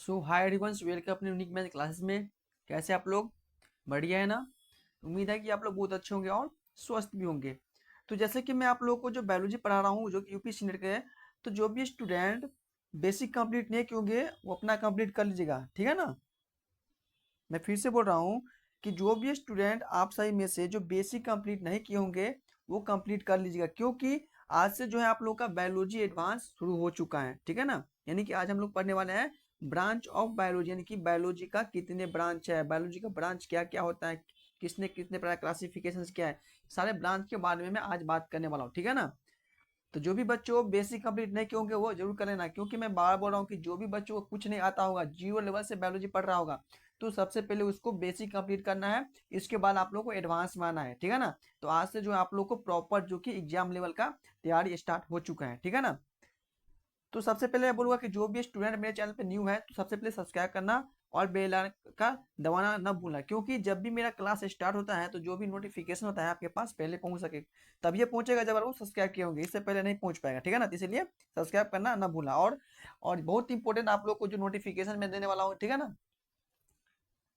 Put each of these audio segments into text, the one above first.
सो hi everyone, welcome अपने unique math classes में। कैसे आप लोग? बढ़िया है ना? उम्मीद है कि आप लोग बहुत अच्छे होंगे और स्वस्थ भी होंगे। तो जैसे कि मैं आप लोगों को जो बायोलॉजी पढ़ा रहा हूँ जो कि यूपी सीनियर के हैं, तो जो भी स्टूडेंट बेसिक कंप्लीट नहीं किए होंगे वो अपना कंप्लीट कर लीजिएगा, ठीक है ना। मैं फिर से बोल रहा हूँ कि जो भी स्टूडेंट आप सही में से जो बेसिक कंप्लीट नहीं किए होंगे वो कंप्लीट कर लीजिएगा, क्योंकि आज से जो है आप लोग का बायोलॉजी एडवांस शुरू हो चुका है, ठीक है ना। यानी कि आज हम लोग पढ़ने वाले हैं ब्रांच ऑफ बायोलॉजी, यानी कि बायोलॉजी का कितने ब्रांच है, बायोलॉजी का ब्रांच क्या क्या होता है, किसने कितने प्रकार क्लासिफिकेशन क्या है, सारे ब्रांच के बारे में मैं आज बात करने वाला हूँ, ठीक है ना। तो जो भी बच्चों बेसिक कंप्लीट नहीं किए होंगे वो जरूर कर लेना, क्योंकि मैं बार बोल रहा हूँ कि जो भी बच्चों को कुछ नहीं आता होगा, जीरो लेवल से बायोलॉजी पढ़ रहा होगा, तो सबसे पहले उसको बेसिक कंप्लीट करना है। इसके बाद आप लोग को एडवांस में आना है, ठीक है ना। तो आज से जो है आप लोग को प्रॉपर जो कि एग्जाम लेवल का तैयारी स्टार्ट हो चुका है, ठीक है ना। तो सबसे पहले मैं बोलूंगा कि जो भी स्टूडेंट मेरे चैनल पे न्यू है तो सबसे पहले सब्सक्राइब करना और बेल आइकन का दबाना न भूलना, क्योंकि जब भी मेरा क्लास स्टार्ट होता है तो जो भी नोटिफिकेशन होता है आपके पास पहले पहुंच सके, तब ये पहुंचेगा जब आप लोग सब्सक्राइब किए होंगे, इससे पहले नहीं पहुंच पाएगा, ठीक है ना। तो इसलिए सब्सक्राइब करना न भूलना। और बहुत इंपॉर्टेंट आप लोग को जो नोटिफिकेशन मैं देने वाला हूँ, ठीक है ना,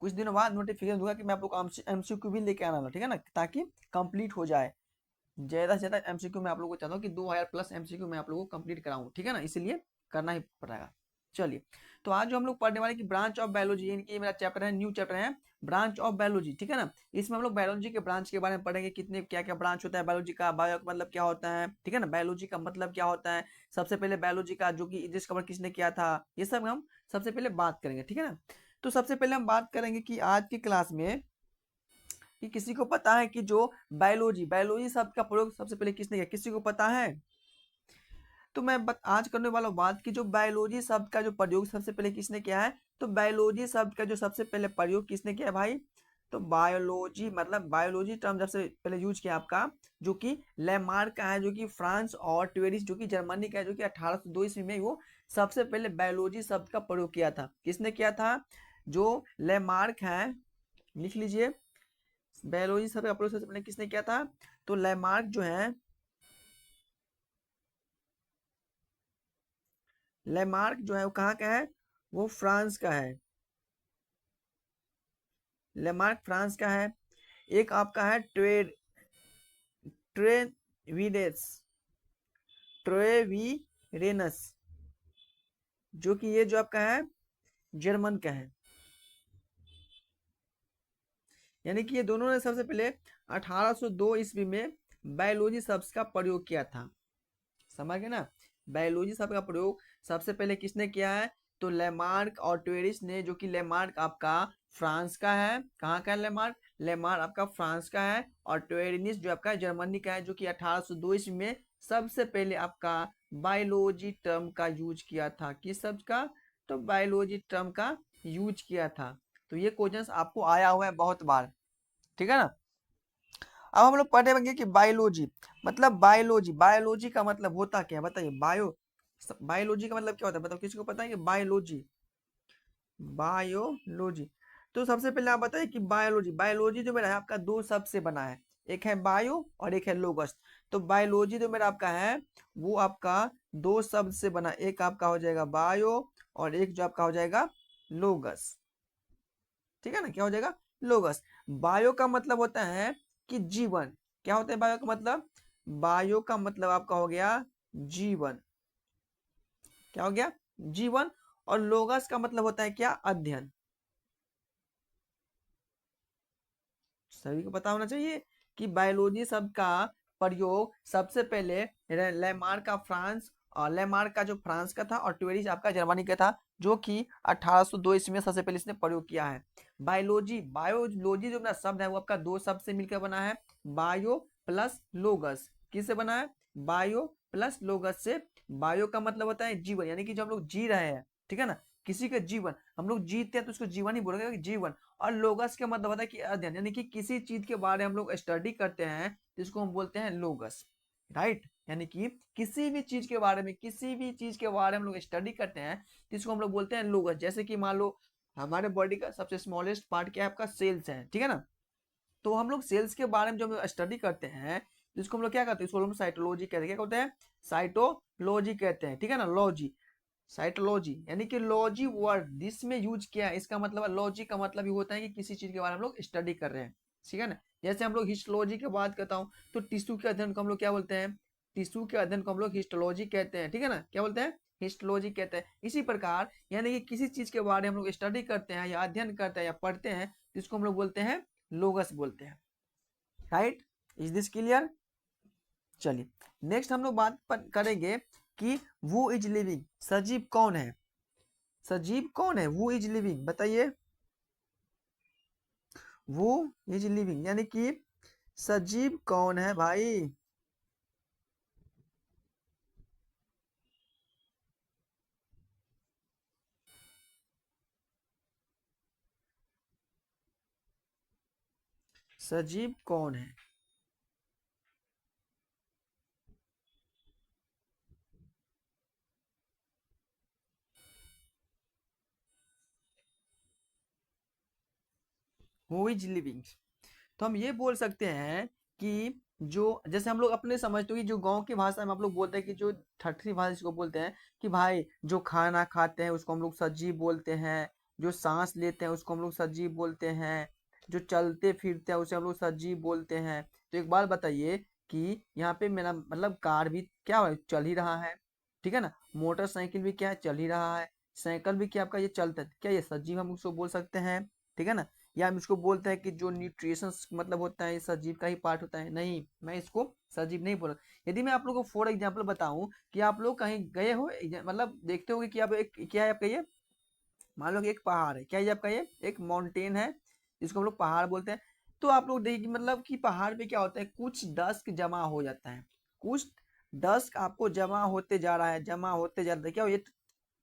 कुछ दिनों बाद नोटिफिकेशन दूंगा कि मैं आप लोग को एमसीक्यू भी लेके आना, ठीक है ना, ताकि कंप्लीट हो जाए। ज्यादा से ज्यादा एमसीक्यू मैं आप लोगों को चाहता हूँ कि 2000 प्लस एमसीक्यू मैं आप लोगों को कंप्लीट कराऊं, ठीक है ना, इसलिए करना ही पड़ेगा। चलिए, तो आज जो हम लोग पढ़ने वाले कि ब्रांच ऑफ बायोलॉजी, यानी कि मेरा चैप्टर है, न्यू चैप्टर है ब्रांच ऑफ बायोलॉजी, ठीक है ना। इसमें हम लोग बायोलॉजी के ब्रांच के बारे में पढ़ेंगे, कितने क्या क्या ब्रांच होता है बायोलॉजी का, बायो का मतलब क्या होता है, ठीक है ना, बायोलॉजी का मतलब क्या होता है। सबसे पहले बायोलॉजी का जो कि डिस्कवर किसने किया था, ये सब हम सबसे पहले बात करेंगे, ठीक है ना। तो सबसे पहले हम बात करेंगे कि आज की क्लास में कि किसी को पता है कि जो बायोलॉजी बायोलॉजी शब्द का प्रयोग सबसे पहले किसने किया, किसी को पता है? तो मैं आज करने वाला हूँ बात कि जो बायोलॉजी शब्द का जो प्रयोग सबसे पहले किसने किया है। तो बायोलॉजी शब्द का जो सबसे पहले प्रयोग किसने किया है भाई? तो बायोलॉजी मतलब बायोलॉजी टर्म सबसे पहले यूज किया आपका जो कि लेमार्क का है, जो कि फ्रांस, और ट्वेरिस जो कि जर्मनी का है, जो कि 1802 ईस्वी में वो सबसे पहले बायोलॉजी शब्द का प्रयोग किया था। किसने किया था? जो लेमार्क है, लिख लीजिए, बायोलॉजी शब्द का प्रयोग सबसे पहले किसने किया था? तो लेमार्क जो है, लेमार्क जो है वो कहाँ का है? वो फ्रांस का है। लेमार्क फ्रांस का है। एक आपका है ट्रेविडेस ट्रेविरेनस, जो कि ये जो आपका है जर्मन का है। यानी कि ये दोनों ने सबसे पहले 1802 ईस्वी में बायोलॉजी शब्द का प्रयोग किया था। समझ गए ना? बायोलॉजी शब्द का प्रयोग सबसे पहले किसने किया है? तो लेमार्क और ट्वेरिस ने, जो कि लेमार्क आपका फ्रांस का है। कहाँ का है लेमार्क? लेमार्क आपका फ्रांस का है, और ट्वेरिस जो आपका जर्मनी का है, जो कि 1802 ईस्वी में सबसे पहले आपका बायोलॉजी टर्म का यूज किया था। किस शब्द का? तो बायोलॉजी टर्म का यूज किया था। तो ये क्वेश्चन आपको आया हुआ है बहुत बार, ठीक है ना। अब हम लोग पढ़ेंगे कि बायोलॉजी मतलब बायोलॉजी बायोलॉजी का मतलब होता क्या है, बताइए। बायोलॉजी का मतलब क्या होता है, बताओ, किसी को पता है कि बायोलॉजी बायोलॉजी तो सबसे पहले आप बताइए कि बायोलॉजी बायोलॉजी जो मेरा है आपका दो शब्द से बना है, एक है बायो और एक है लोगस। तो बायोलॉजी जो मेरा आपका है वो आपका दो शब्द से बना, एक आपका हो जाएगा बायो और एक जो आपका हो जाएगा लोगस, ठीक है ना। क्या हो जाएगा? लोगस। बायो का मतलब होता है कि जीवन। क्या होता है बायो का मतलब? बायो का मतलब आपका हो गया जीवन। क्या हो गया? जीवन। और लोगस का मतलब होता है क्या? अध्ययन। सभी को पता होना चाहिए कि बायोलॉजी शब्द का प्रयोग सबसे पहले लेमार्क का फ्रांस, और लेमार्क का जो फ्रांस का था, और ट्वेरिस आपका जर्मनी का था, जो कि 1802 ईस्वी में सबसे पहले इसने प्रयोग किया है। बायोलॉजी बायोलॉजी जो मेरा शब्द है वो आपका दो शब्द से मिलकर बना है, बायो प्लस लोगस। किससे बना है? बायो प्लस लोगस से। बायो का मतलब होता है जीवन, यानी कि जो हम लोग जी रहे हैं, ठीक है ना, किसी का जीवन, हम लोग जीते हैं तो उसको जीवन ही बोलेंगे, जीवन। और लोगस का मतलब होता है कि अध्ययन, यानी कि किसी चीज के बारे में हम लोग स्टडी करते हैं जिसको हम बोलते हैं लोगस, राइट। यानी कि किसी भी चीज के बारे में, किसी भी चीज के बारे में हम लोग स्टडी करते हैं जिसको हम लोग बोलते हैं लोगस। जैसे कि मान लो हमारे बॉडी का सबसे स्मॉलेस्ट पार्ट क्या है? आपका सेल्स है, ठीक है ना। तो हम लोग सेल्स के बारे में जो हम स्टडी करते हैं जिसको हम लोग क्या कहते हैं? इसको हम साइटोलॉजी कहते हैं। क्या कहते हैं? साइटोलॉजी कहते हैं, ठीक है ना, लॉजी। साइटोलॉजी यानी कि लॉजी वर्ड जिसमें यूज किया है, इसका मतलब लॉजी का मतलब ये होता है कि किसी चीज के बारे में हम लोग स्टडी कर रहे हैं, ठीक है ना। जैसे हम लोग हिस्टोलॉजी की बात करता हूँ तो टिश्यू के अध्ययन को हम लोग क्या बोलते हैं, टिश्यू के अध्ययन को हम लोग हिस्टोलॉजी कहते हैं, ठीक है ना, क्या बोलते हैं, हिस्टोलॉजी कहते हैं। इसी प्रकार यानी कि किसी चीज के बारे में हम लोग स्टडी करते हैं या अध्ययन करते हैं या पढ़ते हैं, जिसको हम लोग बोलते हैं लोगस बोलते हैं, राइट। Is this clear. चलिए नेक्स्ट हम लोग बात करेंगे कि वो इज लिविंग, सजीव कौन है, सजीव कौन है, वो इज लिविंग बताइए। वो इज लिविंग यानी कि सजीव कौन है भाई, सजीव कौन है। हु इज लिविंग, तो हम ये बोल सकते हैं कि जो जैसे हम लोग अपने समझते हो कि जो गांव की भाषा में आप लोग बोलते हैं कि जो ठठी भाषा जिसको बोलते हैं कि भाई जो खाना खाते हैं उसको हम लोग सजीव बोलते हैं, जो सांस लेते हैं उसको हम लोग सजीव बोलते हैं, जो चलते फिरते हैं उसे हम लोग सजीव बोलते हैं। तो एक बात बताइए कि यहाँ पे मेरा मतलब कार भी क्या है, चल ही रहा है, ठीक है ना, मोटरसाइकिल भी क्या है, चल ही रहा है, साइकिल भी क्या आपका ये चलता है, क्या ये सजीव हम उसको बोल सकते हैं, ठीक है ना। या हम इसको बोलते हैं कि जो न्यूट्रिशन मतलब होता है ये सजीव का ही पार्ट होता है, नहीं मैं इसको सजीव नहीं बोल। यदि मैं आप लोगों को फॉर एग्जांपल बताऊं कि आप लोग कहीं गए हो मतलब देखते होगे कि आप एक क्या है आपका ये, मान लो कि एक पहाड़ है, क्या है आपका ये एक माउंटेन है जिसको हम लोग पहाड़ बोलते हैं। तो आप लोग देखिए कि मतलब कि पहाड़ पे क्या होता है, कुछ डस्ट जमा हो जाता है, कुछ डस्ट आपको जमा होते जा रहा है, जमा होते जा रहा है, क्या हो ये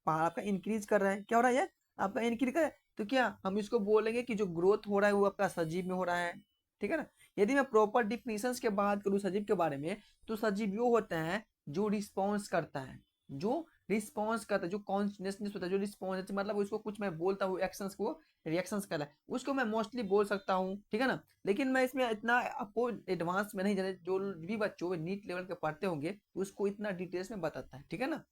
पहाड़ आपका इंक्रीज कर रहा है, क्या हो रहा है ये आपका इंक्रीज कर रहा है। तो क्या हम इसको बोलेंगे कि जो ग्रोथ हो रहा है वो आपका सजीव में हो रहा है, ठीक है ना। यदि मैं प्रॉपर डिफिनीशंस के बात करूँ सजीव के बारे में, तो सजीव वो होता है जो रिस्पॉन्स करता है, जो रिस्पॉन्स करता है, जो कॉन्शियसनेस होता है, जो रिस्पॉन्स मतलब उसको कुछ मैं बोलता हूँ एक्शंस को रिएक्शंस कर रहा है उसको मैं मोस्टली बोल सकता हूँ, ठीक है ना। लेकिन मैं इसमें इतना आपको एडवांस में नहीं जाना, जो भी बच्चों नीट लेवल के पढ़ते होंगे उसको इतना डिटेल्स में बताता है, ठीक है ना,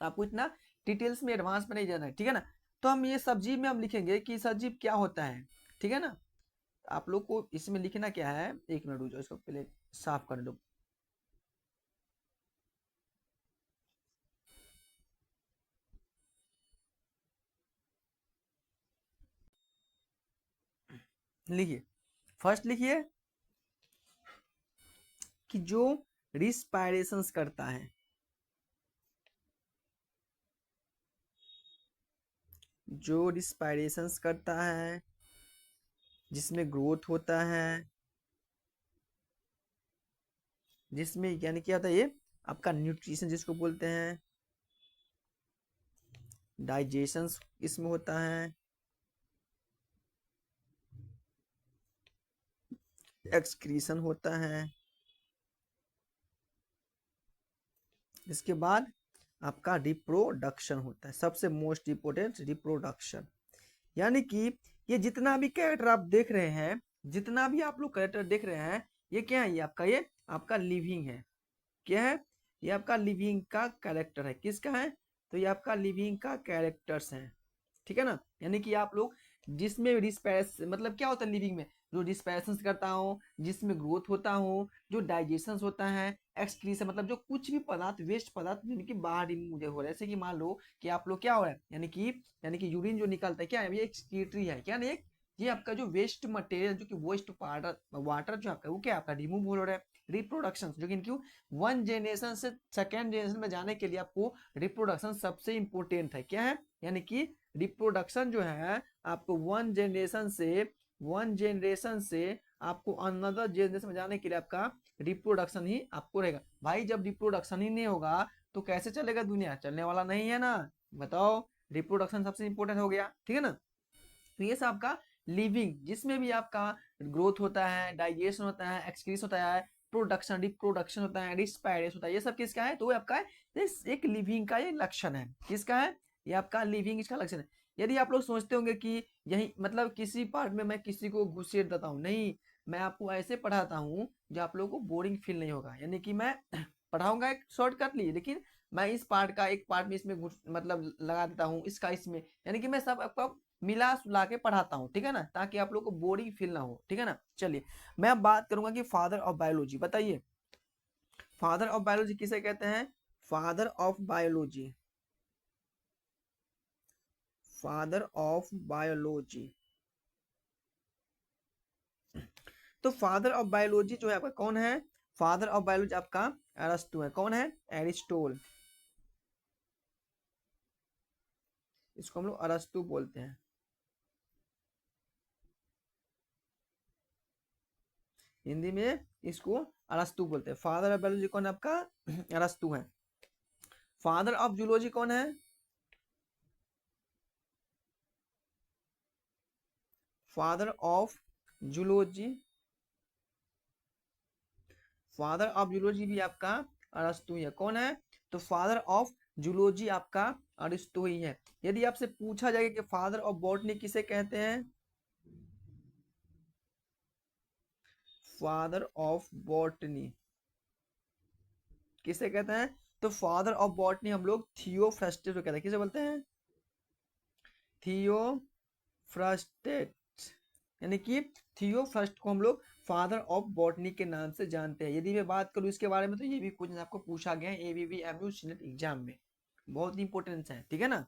आपको इतना डिटेल्स में एडवांस में नहीं जाना है, ठीक है ना। तो हम ये सब्जी में हम लिखेंगे कि सजीव क्या होता है, ठीक है ना। आप लोग को इसमें लिखना क्या है, एक मिनट रुक जाओ इसको पहले साफ कर दो। लिखिए, फर्स्ट लिखिए कि जो रिस्पायरेशंस करता है, जो रिस्पायरेशंस करता है, जिसमें ग्रोथ होता है, जिसमें यानी क्या होता है ये आपका न्यूट्रिशन जिसको बोलते हैं, डाइजेशन इसमें होता है, एक्सक्रीशन होता है, इसके बाद आपका रिप्रोडक्शन होता है, सबसे मोस्ट इंपोर्टेंट रिप्रोडक्शन। यानी कि ये जितना भी कैरेक्टर आप देख रहे हैं, जितना भी आप लोग कैरेक्टर देख रहे हैं, ये क्या है, ये आपका लिविंग है, क्या है, ये आपका लिविंग का कैरेक्टर है, किसका है, तो ये आपका लिविंग का कैरेक्टर्स है, ठीक है ना। यानी कि आप लोग जिसमें रिस्पैस मतलब क्या होता है लिविंग में, जो रिस्पैशन करता हूँ, जिसमें ग्रोथ होता हूँ, जो डाइजेशन होता है, एक्सक्रीशन मतलब जो कुछ भी पदार्थ वेस्ट पदार्थ जिनकी बाहर रिमूव हो रहा है, जैसे कि मान लो कि आप लोग क्या हो रहा है, यानी कि यूरिन जो निकलता है क्या है, ये एक्सक्रीटरी है, क्या नहीं, ये आपका जो वेस्ट मटेरियल जो कि वेस्ट वाटर वाटर जो आपका वो क्या आपका रिमूव हो रहा है। रिप्रोडक्शन जो कि इनकी वन जनरेशन से सेकेंड जनरेशन में जाने के लिए आपको रिप्रोडक्शन सबसे इंपॉर्टेंट है, क्या है, यानी कि रिप्रोडक्शन जो है आपको वन जनरेशन से आपको अनदर जनरेशन में जाने के लिए आपका रिप्रोडक्शन ही आपको रहेगा। भाई जब रिप्रोडक्शन ही नहीं होगा तो कैसे चलेगा, दुनिया चलने वाला नहीं है ना, बताओ। रिप्रोडक्शन सबसे इंपॉर्टेंट हो गया, ठीक है ना। तो ये सब आपका लिविंग जिसमें भी आपका ग्रोथ होता है, डाइजेशन होता है, एक्सक्रीशन होता है, प्रोडक्शन रिप्रोडक्शन होता है, रिस्पायरेशन होता है, ये सब किसका है, तो वो आपका एक लिविंग का ये लक्षण है, किसका है, ये आपका लिविंग इसका लक्षण है। यदि आप लोग सोचते होंगे कि यही मतलब किसी पार्ट में मैं किसी को घुसेड़ देता हूँ, नहीं मैं आपको ऐसे पढ़ाता हूँ जो आप लोगों को बोरिंग फील नहीं होगा, यानी कि मैं पढ़ाऊंगा एक शॉर्टकट लिए, लेकिन मैं इस पार्ट का एक पार्ट में इसमें मतलब लगा देता हूँ, इसका इसमें, यानी कि मैं सब आपको मिला सुला के पढ़ाता हूँ, ठीक है ना, ताकि आप लोग को बोरिंग फील ना हो, ठीक है ना। चलिए मैं अब बात करूंगा कि फादर ऑफ बायोलॉजी, बताइए फादर ऑफ बायोलॉजी किसे कहते हैं? Father of biology, father of biology. तो फादर ऑफ बायोलॉजी जो है आपका कौन है? फादर ऑफ बायोलॉजी आपका अरस्तु है। कौन है? एरिस्टोल। इसको हम लोग अरस्तु बोलते हैं, हिंदी में इसको अरस्तु बोलते हैं। फादर ऑफ बायोलॉजी कौन है आपका? अरस्तु है। फादर ऑफ जूलॉजी कौन है? Father of zoology, father of zoology भी आपका अरस्तु ही है। कौन है? तो फादर ऑफ जूलॉजी आपका अरस्तु ही है। यदि आपसे पूछा जाए कि फादर ऑफ बॉटनी किसे कहते हैं? फादर ऑफ बॉटनी किसे कहते हैं? तो फादर ऑफ बॉटनी हम लोग थियोफ्रस्टस को कहते हैं। किसे बोलते हैं? थियोफ्रस्टस, यानी कि थियोफ्रस्ट को हम लोग फादर ऑफ बॉटनी के नाम से जानते हैं। यदि मैं बात करूं इसके बारे में, तो ये भी क्वेश्चन आपको पूछा गया है एबीवी एमयू सीनेट एग्जाम में, बहुत इंपॉर्टेंस है, ठीक है ना।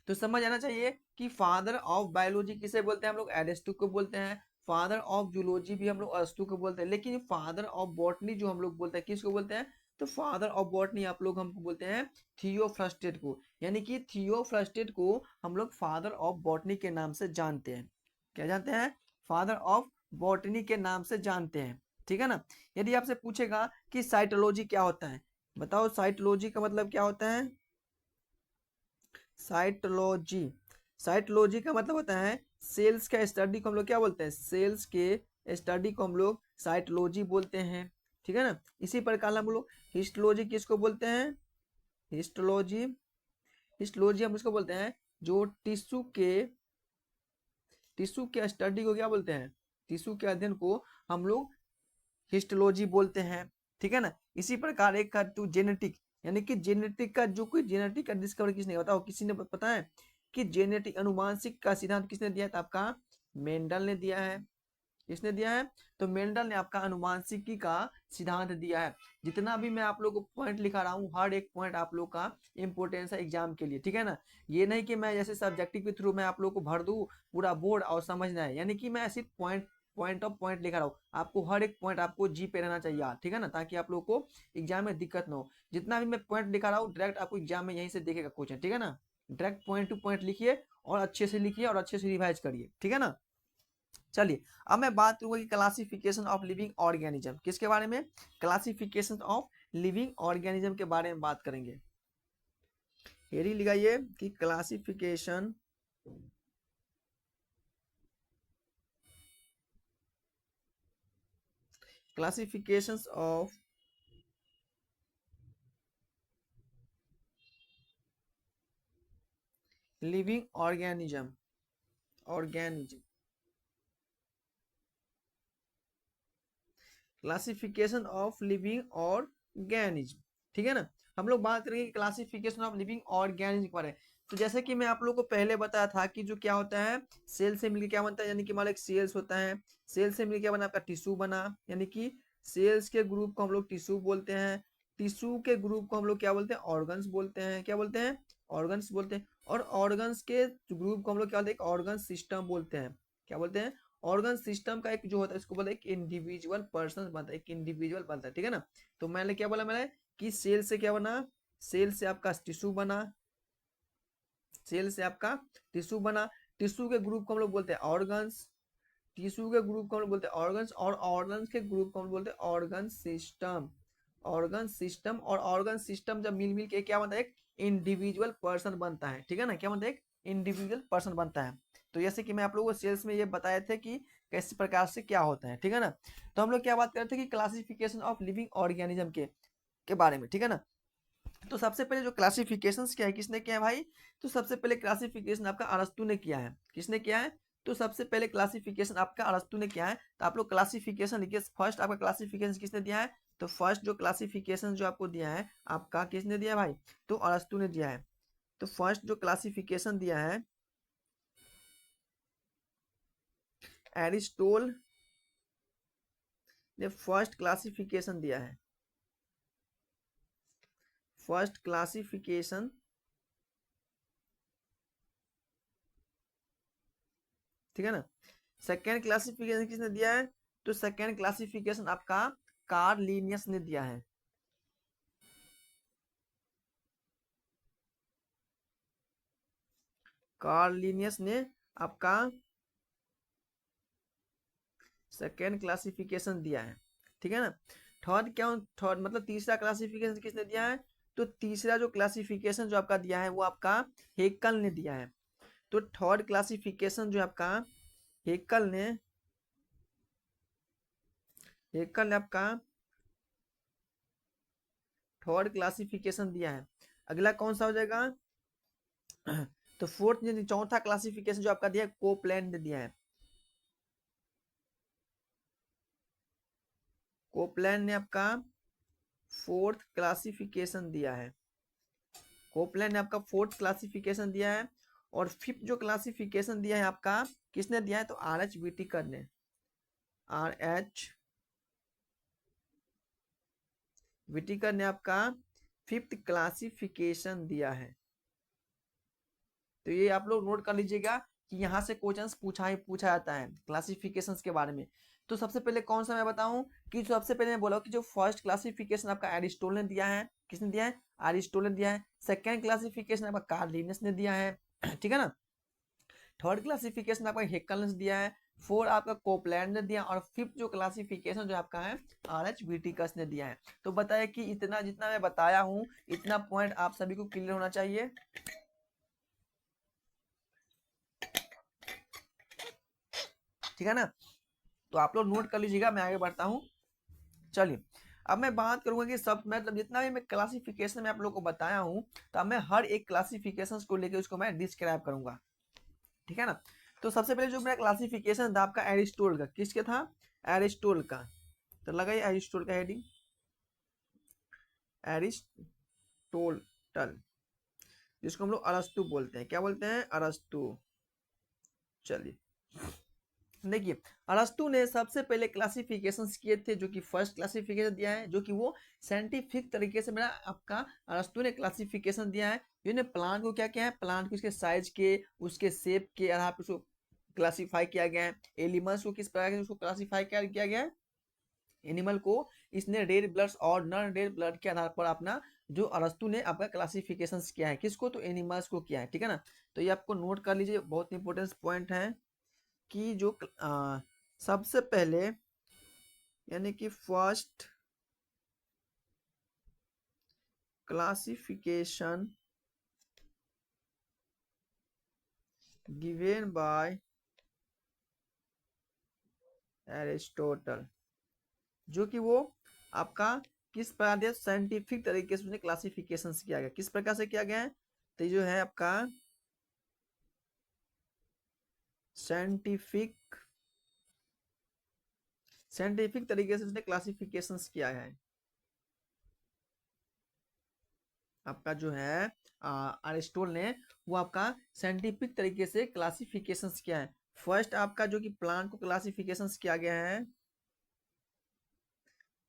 तो समझ आना चाहिए कि फादर ऑफ बायोलॉजी किसे बोलते हैं हम लोग? एरिस्टो को बोलते हैं। फादर ऑफ जूलॉजी भी हम लोग अरस्तु को बोलते हैं। लेकिन फादर ऑफ बॉटनी जो हम लोग बोलते हैं, किसको बोलते हैं? तो फादर ऑफ बॉटनी आप लोग हमको बोलते हैं थियोफ्रस्टेट को, यानी कि थियोफ्रस्टेट को हम लोग फादर ऑफ बॉटनी के नाम से जानते हैं। क्या जानते हैं? फादर ऑफ बॉटनी के नाम से जानते हैं, ठीक है ना। यदि आपसे पूछेगा कि साइटोलॉजी क्या होता है, बताओ साइटोलॉजी का मतलब क्या होता है? साइटोलॉजी, साइटोलॉजी का मतलब होता है सेल्स का स्टडी को हम लोग क्या बोलते हैं? सेल्स के स्टडी को हम लोग साइटोलॉजी बोलते हैं, ठीक है ना। इसी प्रकार हम लोग हिस्टोलॉजी किसको बोलते हैं? हिस्टोलॉजी, हिस्टोलॉजी हम उसको बोलते हैं जो टिश्यू के स्टडी को क्या बोलते हैं? टिश्यू के अध्ययन को हम लोग हिस्टोलॉजी बोलते हैं, ठीक है ना। इसी प्रकार एक का टू जेनेटिक, यानी कि जेनेटिक का जो कोई जेनेटिक का डिस्कवर किसने बताओ, किसी ने पता है कि जेनेटिक अनुवांशिक का सिद्धांत किसने दिया था? आपका मेंडल ने दिया है। किसने दिया है? तो मेंडल ने आपका अनुवांशिकी का सिद्धांत दिया है। जितना भी मैं आप लोग को पॉइंट लिखा रहा हूँ, हर एक पॉइंट आप लोग का इंपोर्टेंस है एग्जाम के लिए, ठीक है ना। ये नहीं कि मैं जैसे सब्जेक्टिव के थ्रू मैं आप लोग को भर दूं पूरा बोर्ड और समझना है, यानी कि मैं सिर्फ पॉइंट पॉइंट ऑफ पॉइंट लिखा रहा हूँ। आपको हर एक पॉइंट आपको जी पे रहना चाहिए यार, ठीक है ना, ताकि आप लोग को एग्जाम में दिक्कत ना हो। जितना भी मैं पॉइंट लिखा रहा हूँ डायरेक्ट आपको एग्जाम में यहीं से देखेगा क्वेश्चन, ठीक है ना। डायरेक्ट पॉइंट टू पॉइंट लिखिए और अच्छे से लिखिए और अच्छे से रिवाइज करिए, ठीक है ना। चलिए अब मैं बात करूंगा कि क्लासिफिकेशन ऑफ लिविंग ऑर्गेनिज्म, किसके बारे में? क्लासिफिकेशन ऑफ लिविंग ऑर्गेनिज्म के बारे में बात करेंगे। हेडिंग लगाइए कि classification classifications of living organism, organism, classification of living organism, ठीक है ना। हम लोग बात करेंगे क्लासिफिकेशन ऑफ लिविंग ऑर्गेनिज्म के बारे में। तो जैसे कि मैं आप लोग को पहले बताया था कि जो क्या होता है, सेल से मिलकर क्या बनता है, यानी कि मान लो एक सेल्स होता है, सेल से मिलकर क्या बना? आपका टिश्यू बना, यानी कि सेल्स के ग्रुप को हम लोग टिश्यू बोलते हैं। टिश्यू के ग्रुप को हम लोग क्या बोलते हैं? ऑर्गन्स बोलते हैं। क्या बोलते हैं? ऑर्गन्स बोलते हैं। और ऑर्गन्स के ग्रुप को हम लोग क्या बोलते हैं? ऑर्गन सिस्टम बोलते हैं। क्या बोलते हैं? ऑर्गन सिस्टम का एक जो होता है इसको बोलते हैं एक इंडिविजुअल पर्सन बनता है, एक इंडिविजुअल बनता है, ठीक है ना। तो मैंने क्या बोला, मैंने कि सेल से क्या बना? सेल से आपका टिश्यू बना, सेल से आपका टिश्यू बना। टिश्यू के ग्रुप को हम लोग बोलते हैं ऑर्गन्स, टिश्यू के ग्रुप को हम लोग बोलते हैं ऑर्गन्स, और ऑर्गन्स के ग्रुप को हम बोलते हैं ऑर्गन सिस्टम, ऑर्गन सिस्टम। और ऑर्गन सिस्टम जब मिल मिल के क्या बनता है? एक इंडिविजुअल पर्सन बनता है, ठीक है ना। क्या बनता है? एक इंडिविजुअल पर्सन बनता है। तो जैसे कि मैं आप लोगों को सेल्स में ये बताए थे कि कैसे प्रकार से क्या होता है, ठीक है ना। तो हम लोग क्या बात कर रहे थे कि क्लासिफिकेशन ऑफ लिविंग ऑर्गेनिज्म के बारे में, ठीक है ना। तो सबसे पहले जो क्लासिफिकेशन क्या है, किसने किया है भाई? तो सबसे पहले क्लासिफिकेशन आपका अरस्तु ने किया है। किसने किया है? तो सबसे पहले क्लासिफिकेशन आपका अरस्तु ने किया है। तो आप लोग क्लासिफिकेशन लिखिए। फर्स्ट आपका क्लासिफिकेशन किसने दिया है? तो फर्स्ट जो क्लासिफिकेशन जो आपको दिया है आपका किसने दिया भाई, तो अरस्तु ने दिया है। तो फर्स्ट जो क्लासिफिकेशन दिया है एरिस्टोल ने फर्स्ट क्लासिफिकेशन दिया है, फर्स्ट क्लासिफिकेशन ठीक है ना। सेकेंड क्लासिफिकेशन किसने दिया है, तो सेकेंड क्लासिफिकेशन आपका कार्ल लिनियस ने दिया है। कार्ल लिनियस ने आपका सेकेंड क्लासिफिकेशन दिया है, ठीक है ना। थर्ड क्या, थर्ड मतलब तीसरा क्लासिफिकेशन किसने दिया है, तो तीसरा जो क्लासिफिकेशन जो आपका दिया है वो आपका हेकल ने दिया है। तो थर्ड क्लासिफिकेशन जो आपका हेकल ने आपका थर्ड क्लासिफिकेशन दिया है। अगला कौन सा हो जाएगा, तो फोर्थ चौथा क्लासिफिकेशन जो आपका दिया है कोपलैंड ने दिया है। कोपलैंड ने आपका फोर्थ क्लासिफिकेशन दिया है, कोपलैंड ने आपका फोर्थ क्लासिफिकेशन दिया है। और फिफ्थ जो क्लासिफिकेशन दिया है आपका किसने दिया है, तो आर एच विटिकर ने, आर एच विटिकर ने आपका फिफ्थ क्लासिफिकेशन दिया है। तो ये आप लोग नोट कर लीजिएगा कि यहाँ से क्वेश्चंस पूछा जाता है क्लासिफिकेशंस के बारे में। तो सबसे पहले कौन सा मैं बताऊं, कि सबसे पहले मैं बोला कि जो फर्स्ट क्लासिफिकेशन आपका एरिस्टोटल ने दिया है, किसने दिया है, एरिस्टोटल ने दिया है। सेकंड क्लासिफिकेशन आपका कार्ल लिनियस ने दिया है, ठीक है ना। थर्ड क्लासिफिकेशन आपका हेक्कल ने दिया है। फोर आपका कोपलैंड ने दिया, और फिफ्थ जो क्लासिफिकेशन जो आपका है आर एच विटिकस ने दिया है। तो बताया कि इतना जितना मैं बताया हूँ इतना पॉइंट आप सभी को क्लियर होना चाहिए, ठीक है ना। तो आप लोग नोट कर लीजिएगा, मैं आगे बढ़ता हूँ। चलिए अब मैं बात करूंगा कि सब मतलब जितना भी मैं क्लासिफिकेशन में आप लोग को बताया हूँ, तो अब मैं हर एक क्लासिफिकेशन को लेकर उसको मैं डिस्क्राइब करूंगा, ठीक है ना। तो सबसे पहले जो मेरा क्लासिफिकेशन था आपका एरिस्टोटल का, किसके था, एरिस्टोटल का। तो लगाइए एरिस्टोटल का हेडिंग, एरिस्टोटल, जिसको हम लोग अरस्तु बोलते हैं, क्या बोलते हैं, अरस्तु। चलिए देखिए, अरस्तु ने सबसे पहले क्लासिफिकेशंस किए थे, जो कि फर्स्ट क्लासिफिकेशन दिया है, जो कि वो साइंटिफिक तरीके से मेरा आपका अरस्तु ने क्लासिफिकेशन दिया है। जिन्होंने प्लांट को क्या किया है, प्लांट को उसके साइज के, उसके शेप के आधार पर उसको क्लासिफाई किया गया है। एनिमल्स को किस प्रकार से उसको क्लासिफाई किया गया है, एनिमल को इसने रेड ब्लड और नॉन रेड ब्लड के आधार पर अपना जो अरस्तु ने आपका क्लासिफिकेशन किया है, किसको, तो एनिमल्स को किया है, ठीक है ना। तो ये आपको नोट कर लीजिए, बहुत इंपॉर्टेंट पॉइंट है कि जो सबसे पहले यानी कि first classification given by Aristotle, जो कि वो आपका किस प्रकार साइंटिफिक तरीके से उसने क्लासिफिकेशन किया गया, किस प्रकार से किया गया है, तो जो है आपका साइंटिफिक तरीके से उसने क्लासिफिकेशन किया है। आपका जो है अरिस्टोटल ने वो आपका साइंटिफिक तरीके से क्लासिफिकेशन किया है। फर्स्ट आपका जो कि प्लांट को क्लासिफिकेशन किया गया है,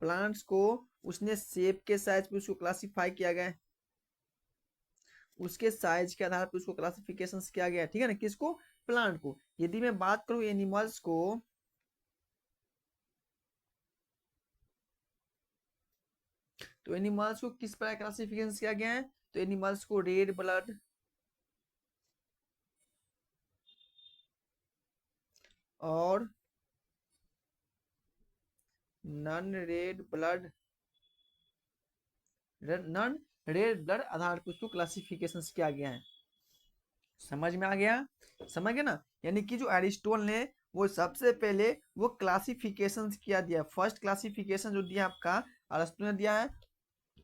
प्लांट्स को उसने शेप के साइज पे उसको क्लासिफाई किया गया है, उसके साइज के आधार पर उसको क्लासिफिकेशन किया गया है, ठीक है ना, किसको, प्लांट को। यदि मैं बात करूं एनिमल्स को, तो एनिमल्स को किस प्रकार क्लासिफिकेशन किया गया है, तो एनिमल्स को रेड ब्लड और नॉन रेड ब्लड आधार पर उसको क्लासिफिकेशन किया गया है। समझ में आ गया, समझ गए ना। यानी कि जो एरिस्टोटल ने वो सबसे पहले वो क्लासिफिकेशन किया दिया, फर्स्ट क्लासिफिकेशन जो दिया आपका अरस्तु ने दिया है।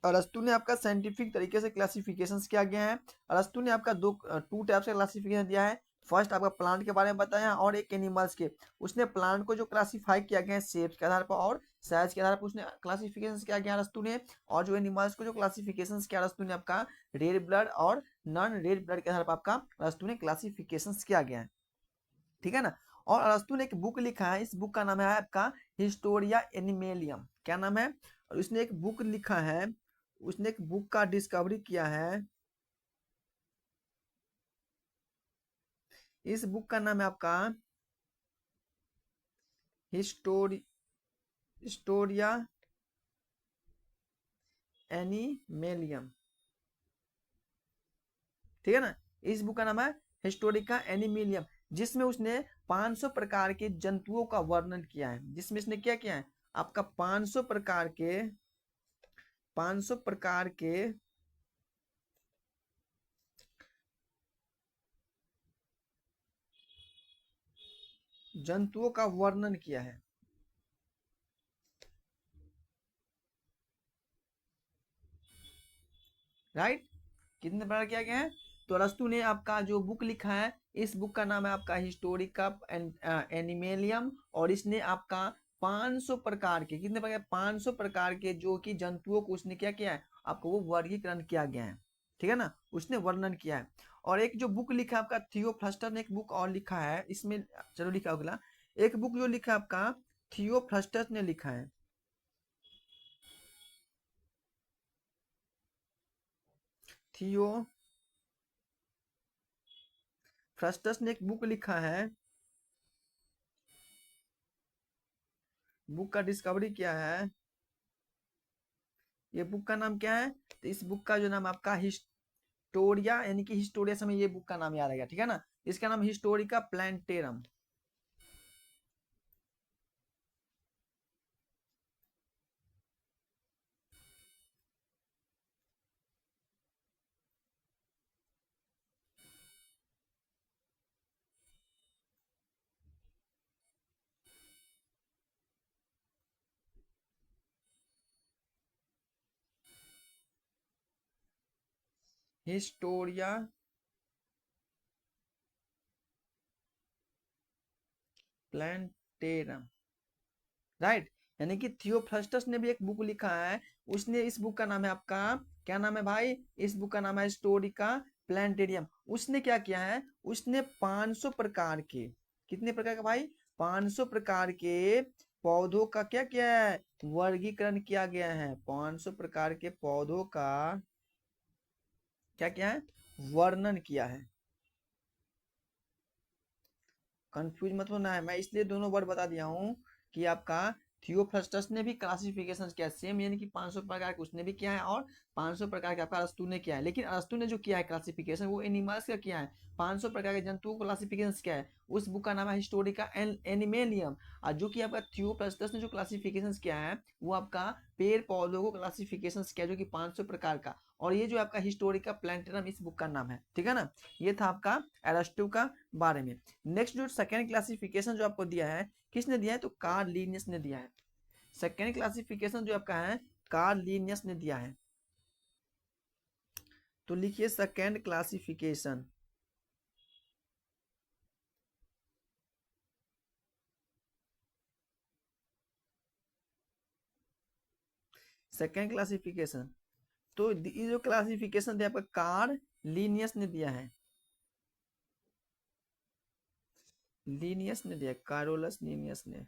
अरस्तु ने आपका साइंटिफिक तरीके से क्लासिफिकेशन किया गया है। अरस्तु ने आपका टू टाइप से क्लासिफिकेशन दिया है। फर्स्ट आपका प्लांट के बारे में बताया और एक एनिमल्स के। उसने प्लांट को जो क्लासीफाई किया गया है शेप के आधार पर और साइज के आधार पर उसने क्लासिफिकेशन किया गया अरस्तु ने। और जो एनिमल्स को जो क्लासिफिकेशन किया अरस्तु ने आपका रेड ब्लड और नॉन रेड ब्लड के आधार पर आपका अरस्तु ने क्लासिफिकेशन किया गया है, ठीक है ना। और अरस्तु ने एक बुक लिखा है, इस बुक का नाम है आपका हिस्टोरिया एनिमेलियम। क्या नाम है? और उसने एक बुक लिखा है, उसने एक बुक का डिस्कवरी किया है, इस बुक का नाम है आपका हिस्टोरिया एनिमेलियम, ठीक है ना। इस बुक का नाम है हिस्टोरिका एनिमेलियम, जिसमें उसने 500 प्रकार के जंतुओं का वर्णन किया है। जिसमें इसने क्या किया है आपका 500 प्रकार के जंतुओं का वर्णन किया है, राइट। कितने प्रकार किया गया है? तो अरस्तु ने आपका जो बुक लिखा है, इस बुक का नाम है आपका हिस्टोरिका एनिमेलियम। और इसने आपका 500 प्रकार के, कितने प्रकार? 500 प्रकार के जो कि जंतुओं को उसने क्या किया है आपको वो वर्गीकरण किया गया है, ठीक है ना, उसने वर्णन किया है। और एक जो बुक लिखा है आपका थियोफ्रस्टस ने एक बुक और लिखा है इसमें, चलो लिखा अगला एक बुक जो लिखा है आपका थियोफ्रस्टस ने लिखा है, थियोफ्रस्टस ने एक बुक लिखा है, बुक का डिस्कवरी किया है। ये बुक का नाम क्या है? तो इस बुक का जो नाम आपका हिस्टोरिया, यानी कि हिस्टोरिया समय ये बुक का नाम याद आ गया, ठीक है ना। इसका नाम Historica plantarum, Historia plantarum, right. यानी कि थियोफ्रस्टस ने भी एक बुक लिखा है, उसने इस बुक का नाम है आपका, क्या नाम है भाई? इस बुक का नाम है हिस्टोरिका प्लांटेरियम। उसने क्या किया है, उसने 500 प्रकार के, कितने प्रकार का भाई? 500 प्रकार के पौधों का क्या किया है वर्गीकरण किया गया है। 500 प्रकार के पौधों का क्या किया है वर्णन किया है। कंफ्यूज मत होना है, मैं इसलिए दोनों वर्ड बता दिया हूँ कि आपका थियोफ्रस्टस ने भी क्लासिफिकेशन किया सेम, यानी कि 500 प्रकार के उसने भी किया है और 500 प्रकार के आपका अरस्तु ने किया है। लेकिन अरस्तु ने जो किया है क्लासिफिकेशन वो एनिमल्स का किया है, 500 प्रकार के जंतुओं को क्लासिफिकेशन किया है। उस बुक का नाम है हिस्टोरिका एनिमेलियम। और जो कि आपका थियोफ्रस्टस ने जो क्लासिफिकेशन किया है वो आपका पेड़ पौधों को क्लासिफिकेशन किया जो कि 500 प्रकार का। और ये जो आपका हिस्टोरिका प्लांटेरम इस बुक का नाम है, ठीक है ना। ये था आपका अरस्तु का बारे में। नेक्स्ट जो सेकेंड क्लासिफिकेशन जो आपको दिया है, किसने दिया है? तो कार्ल लिनियस ने दिया है। सेकेंड क्लासिफिकेशन जो आपका है कार्ल लिनियस ने दिया है। तो लिखिए सेकेंड क्लासिफिकेशन। सेकेंड क्लासिफिकेशन, तो ये जो क्लासिफिकेशन दिया आपका कार्ल लिनियस ने दिया है, लिनियस ने दिया, कारोलस लिनियस ने,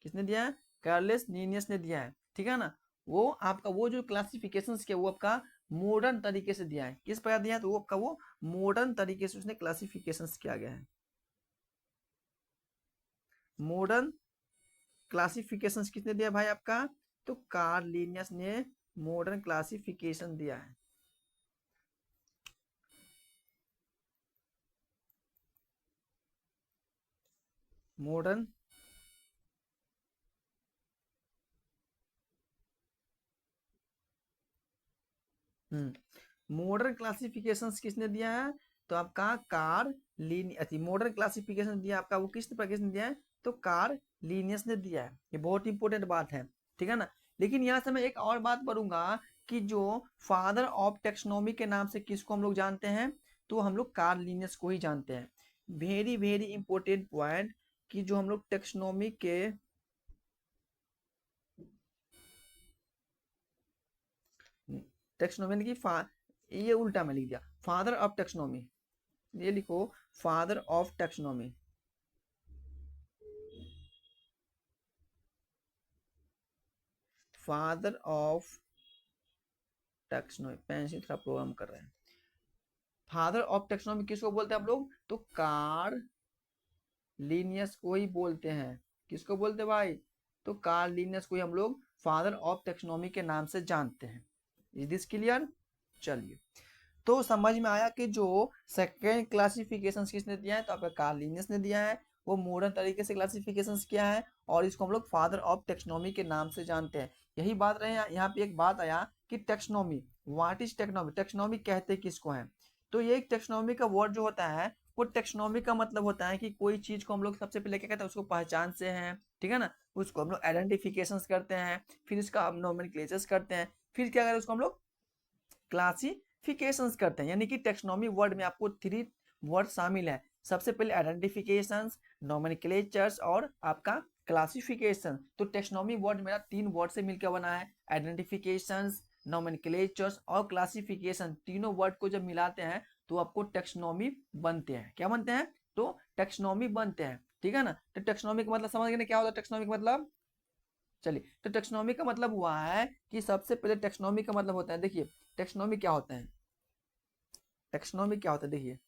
किसने दिया है? कार्लस लिनियस ने दिया है, ठीक है ना। वो आपका वो जो क्लासिफिकेशन किया वो आपका मॉडर्न तरीके से दिया है। किस प्रकार दिया है? तो वो आपका वो मॉडर्न तरीके से उसने क्लासिफिकेशन किया गया है। मॉडर्न क्लासिफिकेशन किसने दिया भाई आपका? तो कार्ल लिनियस ने मॉडर्न क्लासिफिकेशन दिया है। मॉडर्न मॉडर्न क्लासिफिकेशन किसने दिया है? तो आपका कार्ल लिनियस, मॉडर्न क्लासिफिकेशन दिया आपका वो किस प्रकार किसने दिया है? तो कार्ल लिनियस ने दिया है। ये बहुत इंपॉर्टेंट बात है, ठीक है ना। लेकिन यहाँ से मैं एक और बात पढ़ूंगा कि जो फादर ऑफ टेक्सोनॉमी के नाम से किसको हम लोग जानते हैं, तो हम लोग कार्ल लिनियस को ही जानते हैं। वेरी वेरी इंपॉर्टेंट पॉइंट कि जो हम लोग टेक्सोनॉमी के टेक्सोनॉमी की ये उल्टा में लिख दिया, फादर ऑफ टेक्सोनॉमी, ये लिखो father of taxonomy. Father of taxonomy, pen से थोड़ा प्रोग्राम कर रहे हैं। फादर ऑफ टेक्सोनॉमी किसको बोलते हैं आप लोग, तो कार्ल लिनियस को ही बोलते हैं। किसको बोलते हैं भाई, तो कार्ल लिनियस को ही हम लोग फादर ऑफ टेक्सोनॉमी के नाम से जानते हैं। Is this clear? चलिए, तो समझ में आया कि जो सेकेंड क्लासिफिकेशन किसने दिया है, तो आपका कार्ल लिनियस ने दिया है। वो मॉडर्न तरीके से क्लासिफिकेशन किया है और इसको हम लोग फादर ऑफ टेक्सोनॉमी के नाम से जानते हैं। यही बात रहे, यहाँ पे एक बात आया कि taxonomy, what is taxonomy, taxonomy कहते किसको है। तो ये टेक्सोनॉमी का वर्ड जो होता है, वो टेक्सोनॉमी का मतलब होता है कि कोई चीज को हम लोग सबसे पहले क्या कहते हैं, उसको पहचान से हैं, ठीक है ना, उसको हम लोग आइडेंटिफिकेशन करते हैं, फिर इसका नोमेनक्लेचर्स करते हैं, फिर क्या करते हैं, उसको हम लोग क्लासिफिकेशंस करते हैं। यानी कि टेक्सोनॉमी वर्ड में आपको 3 वर्ड शामिल है। सबसे पहले आइडेंटिफिकेशंस, नोमेनक्लेचर्स और आपका क्लासिफिकेशन। तो टेक्सोनॉमी वर्ड मेरा 3 वर्ड से मिलकर बना है, आइडेंटिफिकेशंस, नोमेनक्लेचर्स और क्लासिफिकेशन। तीनों वर्ड को जब मिलाते हैं तो आपको टेक्सोनॉमी बनते हैं। क्या बनते हैं, तो टेक्सोनॉमी बनते हैं, ठीक है ना। तो टेक्सोनॉमी का मतलब समझ गए ना, क्या होता है टेक्सोनॉमी का मतलब। चलिए, तो टेक्सोनॉमी का मतलब हुआ है कि सबसे पहले टेक्सोनॉमी का मतलब होता है, देखिए टेक्सोनॉमी क्या होता है, टेक्सोनॉमी क्या होता है, देखिए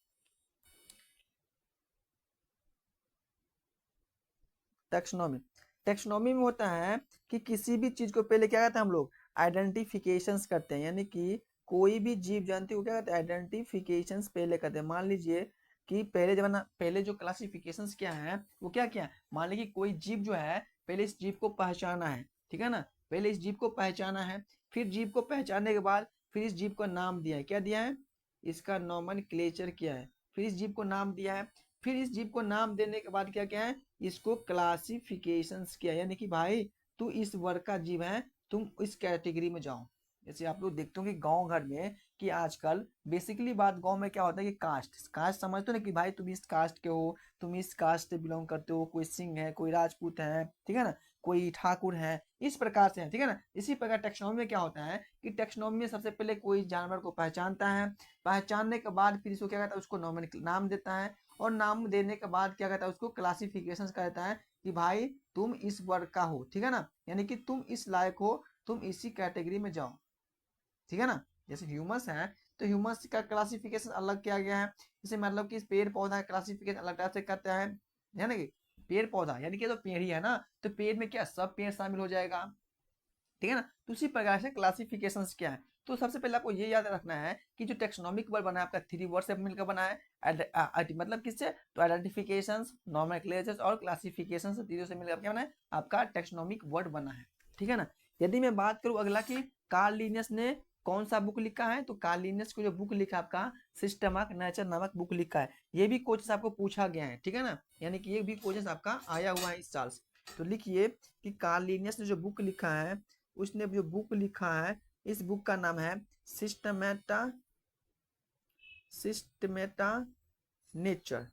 टेक्सोनॉमी, टेक्सोनॉमी में होता है कि किसी भी चीज को पहले क्या कहते हैं हम लोग, आइडेंटिफिकेशंस करते हैं। यानी कि कोई भी जीव जंतु को क्या कहते हैं, आइडेंटिफिकेशंस पहले करते हैं। मान लीजिए कि पहले जमाना, पहले जो क्लासिफिकेशंस क्या है वो क्या क्या है, मान लीजिए कोई जीव जो है, पहले इस जीव को पहचाना है, ठीक है ना, पहले इस जीव को पहचाना है, फिर जीव को पहचानने के बाद फिर इस जीव को नाम दिया है। क्या दिया है, इसका नोमेनक्लेचर किया है, फिर इस जीव को नाम दिया है, फिर इस जीव को नाम देने के बाद क्या क्या है, इसको क्लासिफिकेशंस किया। यानी कि भाई तू इस वर्ग का जीव है, तुम इस कैटेगरी में जाओ। जैसे आप लोग देखते हो कि गांव घर में कि आजकल बेसिकली बात गांव में क्या होता है कि कास्ट, कास्ट समझते हो ना, कि भाई तुम इस कास्ट के हो, तुम इस कास्ट से बिलोंग करते हो, कोई सिंह है, कोई राजपूत है, ठीक है ना, कोई ठाकुर है, इस प्रकार से है, ठीक है ना। इसी प्रकार टेक्सोनॉमी में क्या होता है कि टेक्सोनॉमी में सबसे पहले कोई जानवर को पहचानता है, पहचानने के बाद फिर इसको क्या कहता है, उसको नाम देता है, और नाम देने के बाद क्या कहता है, उसको क्लासिफिकेशन कहता है कि भाई तुम इस वर्ग का हो, ठीक है ना, यानी कि तुम इस लायक हो, तुम इसी कैटेगरी में जाओ, ठीक है ना। जैसे ह्यूमस है, तो ह्यूमस का क्लासिफिकेशन अलग किया गया है। जैसे मतलब कि पेड़ पौधा क्लासिफिकेशन अलग टाइप से करता है ना, कि पेड़ पौधा यानी कि तो पेड़ ही है ना, तो पेड़ में क्या सब पेड़ शामिल हो जाएगा, ठीक है ना। तो उसी प्रकार से क्लासिफिकेशन क्या है, तो सबसे पहले आपको ये याद रखना है कि जो टेक्सोनॉमिक वर्ड बना है आपका 3 वर्ड से मिलकर बना है। मतलब किससे, तो आइडेंटिफिकेशन, नोमेनक्लेचर्स और क्लासिफिकेशन से तीनों से मिलकर क्या बना है, आपका टेक्सोनॉमिक वर्ड बना है, ठीक है ना। यदि मैं बात करूं अगला कि कार्ल लिनियस ने कौन सा बुक लिखा है, तो कार्ल लिनियस को जो बुक लिखा है आपका सिस्टम ऑफ नेचर नामक बुक लिखा है। ये भी क्वेश्चन आपको पूछा गया है, ठीक है ना, यानी कि ये भी क्वेश्चन आपका आया हुआ है इस साल से। तो लिखिए कि कार्ल लिनियस ने जो बुक लिखा है, उसने जो बुक लिखा है, इस बुक का नाम है सिस्टमेटा, सिस्टमेटा नेचर।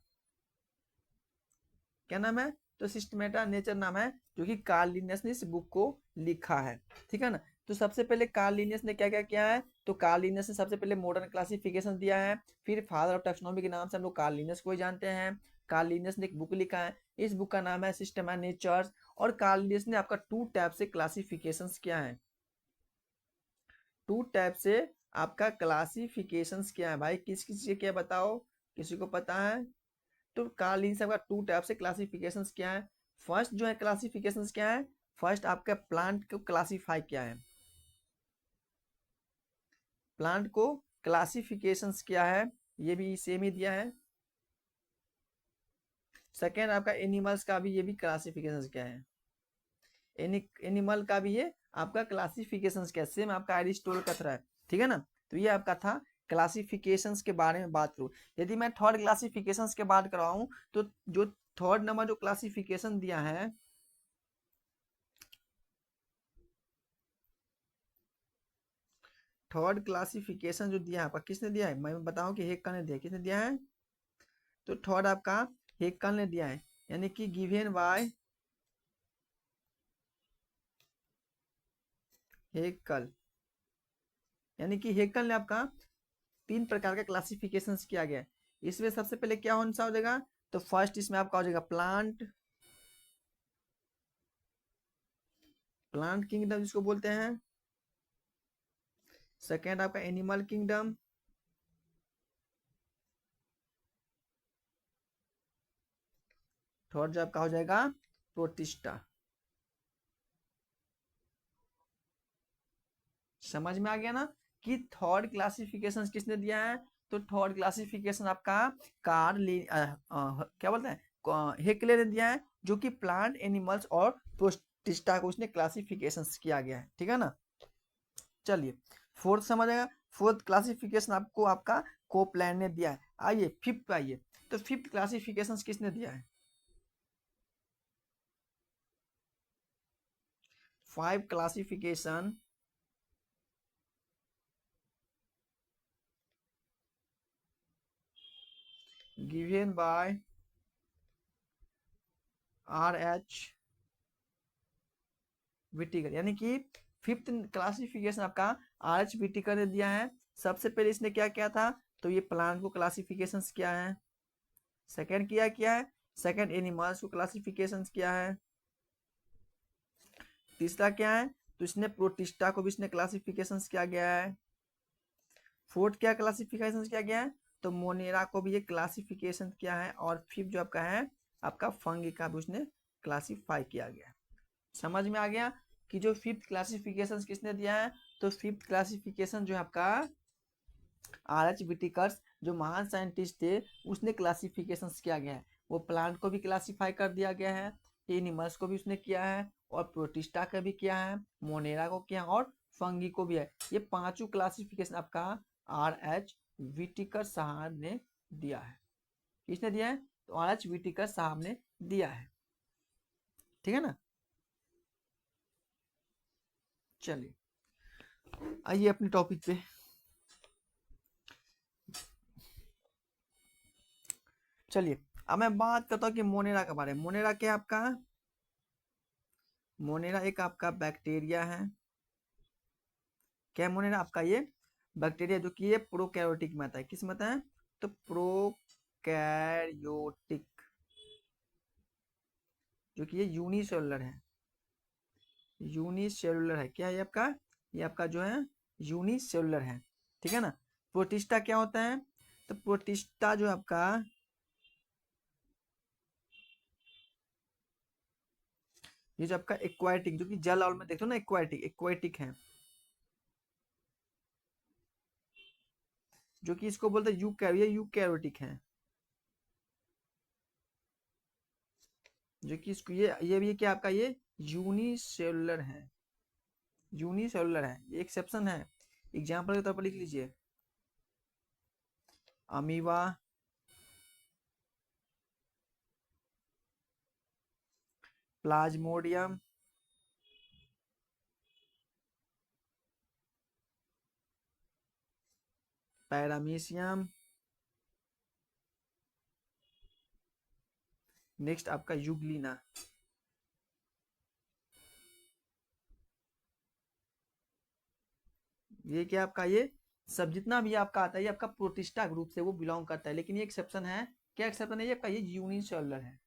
क्या नाम है, तो सिस्टमेटा नेचर नाम है, जो कि कार्ल लिनियस ने इस बुक को लिखा है, ठीक है ना। तो सबसे पहले कार्ल लिनियस ने क्या क्या किया है, तो कार्ल लिनियस ने सबसे पहले मॉडर्न क्लासिफिकेशन दिया है, फिर फादर ऑफ टेक्सोनॉमी के नाम से हम लोग कार्ल लिनियस को ही जानते हैं। कार्ल लिनियस ने एक बुक लिखा है, इस बुक का नाम है सिस्टम ऑफ नेचर। और कार्ल लिनियस ने आपका 2 टाइप से क्लासिफिकेशन किया है, 2 टाइप से आपका क्लासिफिकेशंस क्या है भाई, किस किस के क्या बताओ, किसी को पता है। तो कार्ल लिनियस का 2 टाइप से क्लासिफिकेशंस क्या है। फर्स्ट जो है क्लासिफिकेशंस क्या है, फर्स्ट आपका प्लांट को क्लासिफाई किया है, प्लांट को क्लासिफिकेशंस क्या है, ये भी सेम ही दिया है। सेकेंड आपका एनिमल्स का भी ये भी क्लासिफिकेशंस क्या है, एनिमल का भी ये आपका क्लासिफिकेशंस क्या है, सेम आपका एरिस्टोटल का तरह है, ठीक है ना। तो ये आपका था क्लासिफिकेशंस के बारे में बात करूँ। यदि मैं थर्ड क्लासिफिकेशंस के बात कराऊं, तो जो थर्ड नंबर जो क्लासिफिकेशन दिया है, थर्ड क्लासिफिकेशन जो दिया है आपका, किसने दिया है? मैं बताऊं कि हेक्कल ने दिया, किसने दिया है? तो थर्ड आपका हेक्कल ने दिया है, यानी कि गिवन बाय हेक्कल, यानी कि हेक्कल ने आपका 3 प्रकार का क्लासिफिकेशन किया गया है। इसमें सबसे पहले क्या कौन सा हो जाएगा? तो फर्स्ट इसमें आपका हो जाएगा प्लांट, प्लांट किंगडम जिसको बोलते हैं। सेकेंड आपका एनिमल किंगडम। थर्ड जो आपका हो जाएगा प्रोटिस्टा। समझ में आ गया ना कि थर्ड क्लासिफिकेशन किसने दिया है? तो थर्ड क्लासिफिकेशन आपका क्या बोलते हैं, हेक्ले ने दिया है, जो कि प्लांट एनिमल्स और प्रोटिस्टा को उसने क्लासिफिकेशन किया गया है, ठीक है ना। चलिए फोर्थ समझ आएगा। फोर्थ क्लासिफिकेशन आपको आपका कोपलैंड ने दिया है। आइए फिफ्थ पे आइए। तो फिफ्थ क्लासिफिकेशन किसने दिया है? 5 क्लासिफिकेशन गिवन बाय R.H. विटिकर, यानी कि फिफ्थ क्लासिफिकेशन आपका R.H. विटिकर ने दिया है। सबसे पहले इसने क्या किया था? तो ये प्लांट को क्लासिफिकेशन किया है। सेकंड किया है, सेकंड एनिमल्स को क्लासिफिकेशन किया है। तीसरा क्या है? तो इसने प्रोटिस्टा को भी इसने क्लासिफिकेशन किया गया है। फोर्थ क्या क्लासिफिकेशन किया गया है? तो मोनेरा को भी ये क्लासिफिकेशन किया है। और फिफ्थ जो आपका है आपका फंगी का भी उसने क्लासिफाई किया गया है। समझ में आ गया कि जो फिफ्थ क्लासिफिकेशन किसने दिया है? तो फिफ्थ क्लासिफिकेशन जो है आपका R.H. विटिकर्स, जो महान साइंटिस्ट थे, उसने क्लासिफिकेशन किया गया है। वो प्लांट को भी क्लासिफाई कर दिया गया है, एनिमल्स को भी उसने किया है, और प्रोटिस्टा का भी किया है, मोनेरा को किया और फंगी को भी है। ये पांचों क्लासिफिकेशन आपका R.H. विटिकर साहब ने दिया है। किसने दिया है? तो R.H. विटिकर साहब ने दिया है, ठीक है ना। चलिए आइए अपने टॉपिक पे। चलिए अब मैं बात करता हूँ कि मोनेरा के बारे में। मोनेरा क्या है आपका? मोनेरा एक आपका बैक्टीरिया है। क्या है मोनेरा? आपका ये बैक्टीरिया, जो कि ये प्रोकैरियोटिक में आता है। किस में आता है? तो प्रोकैरियोटिक, जो कि ये यूनिसेलुलर है। यूनिसेलुलर है। क्या है ये आपका? ये आपका जो है यूनिसेलुलर है, ठीक है ना। प्रोटिस्टा क्या होता है? तो प्रोटिस्टा जो आपका, ये जो आपका एक्वाटिक, जो कि जल और में देखो ना, एक्वाटिक एक्वाटिक है, जो कि इसको बोलते हैं यूकैरियोटिक, ये यूकैरियोटिक है। जो कि इसको ये भी क्या आपका, ये यूनिसेलुलर है। यूनिसेलुलर है, ये एक्सेप्शन है। एग्जाम्पल के तौर पर लिख लीजिए, अमीबा, प्लाज्मोडियम, पैरामीशियम, नेक्स्ट आपका यूग्लिना। ये क्या आपका, ये सब जितना भी आपका आता है ये आपका प्रोटिस्टा ग्रुप से वो बिलोंग करता है। लेकिन ये एक्सेप्शन है। क्या एक्सेप्शन है? ये आपका ये यूनिसेलुलर है।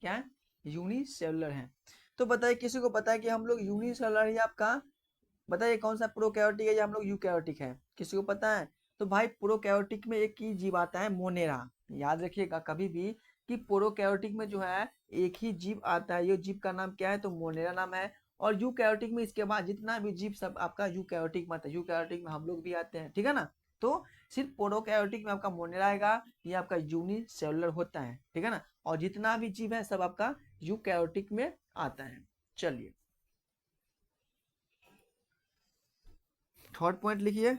क्या है? यूनिसेलुलर है। तो बताइए, किसी को पता है कि हम लोग यूनिसेलुलर ही आपका, बताइए कौन सा प्रोकैरियोटिक है या हम लोग यूकैरियोटिक है? किसी को पता है? तो भाई प्रोकैरियोटिक में एक ही जीव आता है, मोनेरा। याद रखिएगा कभी भी कि प्रोकैरियोटिक में जो है एक ही जीव आता है। ये जीव का नाम क्या है? तो मोनेरा नाम है। और यूकैरियोटिक में इसके बाद जितना भी जीव सब आपका यूकैरियोटिक में आता है। यूकैरियोटिक में हम लोग भी आते हैं, ठीक है ना। तो सिर्फ प्रोकैरियोटिक में आपका मोनेरा आएगा, ये आपका यूनिसेलुलर होता है, ठीक है ना। और जितना भी जीव है सब आपका यूकैरियोटिक में आता है। चलिए थर्ड पॉइंट लिखिए।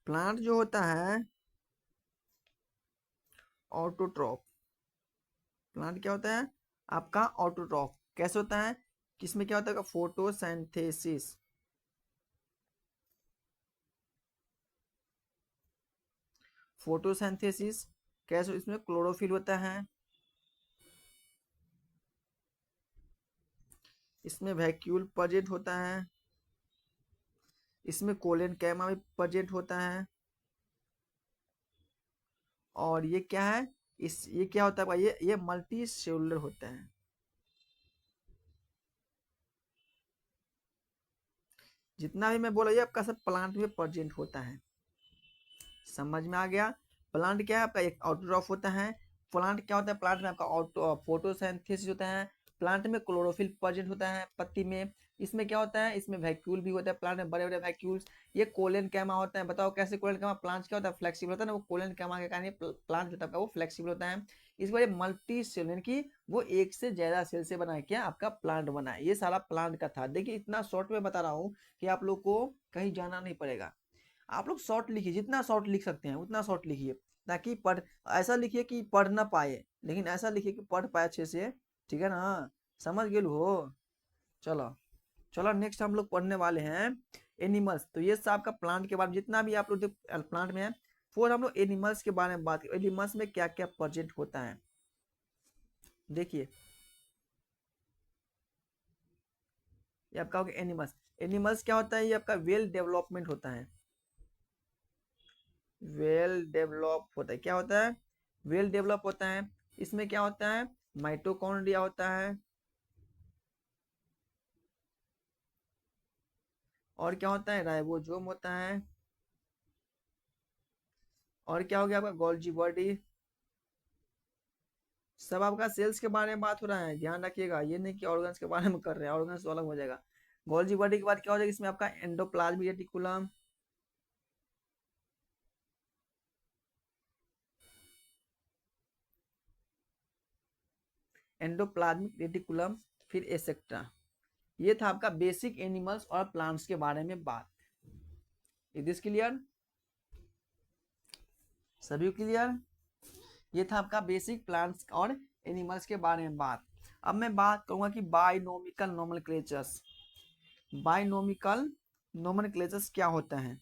प्लांट जो होता है ऑटोट्रॉफ, प्लांट क्या होता है आपका? ऑटोट्रॉफ। कैसे होता है? किसमें क्या होता है? फोटोसिंथेसिस। फोटोसिंथेसिस कैसे? इसमें क्लोरोफिल होता है, इसमें वैक्यूल प्रेजेंट होता है, इसमें कोलेन कैमा भी प्रेजेंट होता है। और ये क्या है? ये क्या होता है? ये मल्टी सेलुलर होता है। जितना भी मैं बोला ये आपका सब प्लांट में प्रेजेंट होता है। समझ में आ गया? प्लांट क्या है आपका? एक आउटरॉफ होता है। प्लांट क्या होता है? प्लांट में आपका ऑटो फोटोसिंथेसिस होता है। प्लांट में क्लोरोफिल प्रेजेंट होता है पत्ती में। इसमें क्या होता है? इसमें वैक्यूल भी होता है, प्लांट में बड़े बड़े वैक्यूल्स। ये कोलेन कैमा होता है। बताओ कैसे कोलेन कैमा? प्लांट क्या होता है? फ्लेक्सिबल होता है ना, वो कोलेन कैमा के कारण प्लांट जो होता है वो फ्लेक्सिबल होता है। इस वजह मल्टी सेल, यानी कि वो एक से ज्यादा सेल से बना है क्या आपका प्लांट बना है। ये सारा प्लांट का था। देखिए इतना शॉर्ट में बता रहा हूँ कि आप लोग को कहीं जाना नहीं पड़ेगा। आप लोग शॉर्ट लिखिए, जितना शॉर्ट लिख सकते हैं उतना शॉर्ट लिखिए, ताकि पढ़ ऐसा लिखिए कि पढ़ ना पाए, लेकिन ऐसा लिखिए कि पढ़ पाए अच्छे से। ठीक है ना? समझ गए हो? चलो, चलो नेक्स्ट हम लोग पढ़ने वाले हैं एनिमल्स। तो ये सब आपका प्लांट के बारे में जितना भी आप लोग प्लांट में है। फिर हम लोग एनिमल्स के बारे में बात करें, एनिमल्स में क्या क्या प्रेजेंट होता है। देखिए ये आपका हो गया एनिमल्स। एनिमल्स क्या होता है? ये आपका वेल डेवलपमेंट होता है। वेल डेवलप होता है। क्या होता है? वेल डेवलप होता है। इसमें क्या होता है? माइटोकॉन्ड्रिया होता है। और क्या होता है? राइबोसोम होता है। और क्या हो गया आपका? Golgi body. सब आपका सेल्स के बारे में बात हो रहा है, ध्यान रखिएगा। ये नहीं कि ऑर्गन्स के बारे में कर रहे हैं, ऑर्गन्स तो अलग हो जाएगा। गोल्जी बॉडी के बाद क्या हो जाएगा? इसमें आपका एंडोप्लाज्मिक रेटिकुलम। एंडोप्लाज्मिक रेटिकुलम, फिर एसेक्ट्रा। ये था आपका बेसिक एनिमल्स और प्लांट्स के बारे में बात। Is this clear? सभी क्लियर? ये था आपका बेसिक प्लांट्स और एनिमल्स के बारे में बात। अब मैं बात करूंगा कि बायनोमिकल नोमेनक्लेचर्स। बायनोमिकल नोमेनक्लेचर्स क्या होता है?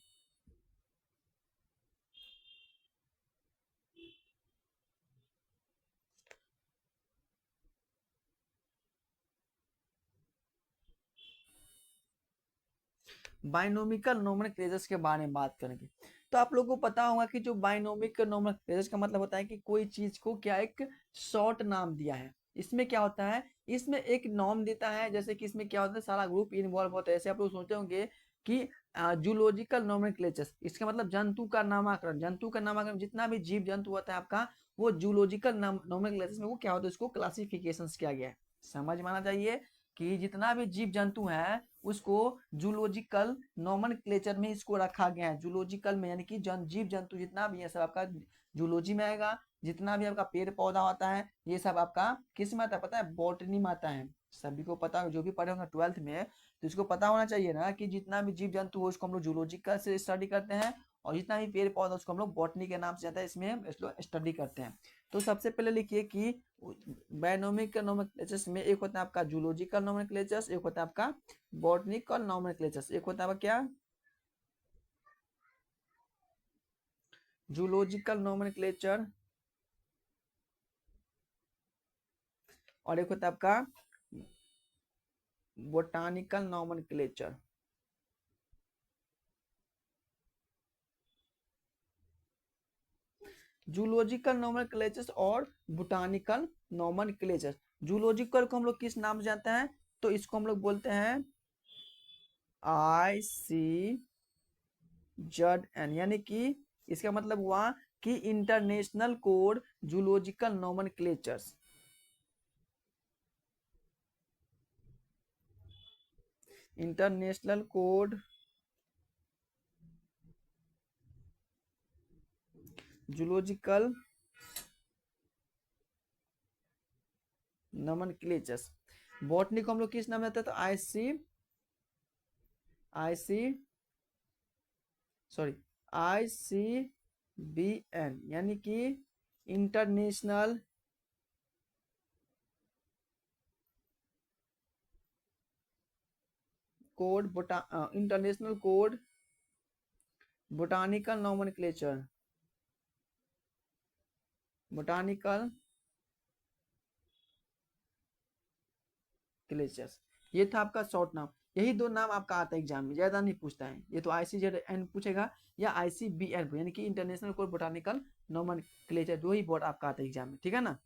बायनोमिकल नोमेनक्लेचर्स के बारे में बात करेंगे। तो आप लोगों को पता होगा कि जो बायनोमिक नोमेनक्लेचर्स का मतलब होता है कि कोई चीज को क्या एक शॉर्ट नाम दिया है। इसमें क्या होता है? इसमें एक नाम देता है, जैसे कि इसमें क्या होता है? सारा ग्रुप इन्वॉल्व होता है। ऐसे आप लोग सोचते होंगे कि जूलॉजिकल नोमेनक्लेचर्स, इसका मतलब जंतु का नामकरण। जंतु का नामकरण, जितना भी जीव जंतु होता है आपका, वो जूलॉजिकल नोमेनक्लेचर्स में वो क्या होता है? उसको क्लासिफिकेशन किया गया है। समझ में आना चाहिए कि जितना भी जीव जंतु है उसको जूलॉजिकल नोमेनक्लेचर में इसको रखा गया है। जूलॉजिकल में यानी कि जीव जंतु जितना भी है सब आपका जूलॉजी में आएगा। जितना भी आपका पेड़ पौधा होता है ये सब आपका किस में आता है? पता है? बॉटनी में आता है। सभी को पता है, जो भी पढ़े होंगे 12th में, तो इसको पता होना चाहिए ना कि जितना भी जीव जंतु हो उसको हम लोग जूलॉजिकल से स्टडी करते हैं, और जितना भी पेड़ पौधा उसको हम लोग बॉटनी के नाम से आता है, इसमें हम स्टडी करते हैं। तो सबसे पहले लिखिए कि बायनोमिक नोमेनक्लेचर्स में एक होता है आपका जूलॉजिकल नोमेनक्लेचर्स, एक होता है आपका बॉटनिकल नोमेनक्लेचर्स। एक होता है क्या? जूलॉजिकल नोमेनक्लेचर, और एक होता है आपका बोटानिकल नोमेनक्लेचर। जूलॉजिकल नोमेनक्लेचर्स और बोटानिकल नोमेनक्लेचर। जूलॉजिकल को हम लोग किस नाम से जानते हैं? तो इसको हम लोग बोलते हैं ICZN, यानी कि इसका मतलब हुआ कि international code zoological nomenclatures. International code zoological nomenclatures. Botany को हम लोग किस नाम से जानते हैं? तो आई सी सॉरी ICBN, यानी कि international code international code botanical nomenclature, botanical clatures, ये था आपका शॉर्ट नाम। यही दो नाम आपका आता है एग्जाम में, ज्यादा नहीं पूछता है। ये तो ICZN पूछेगा या ICBN यानी कि इंटरनेशनल कोड बोटानिकल नोमेनक्लेचर, दो ही बोर्ड आपका आता है एग्जाम में, ठीक है ना।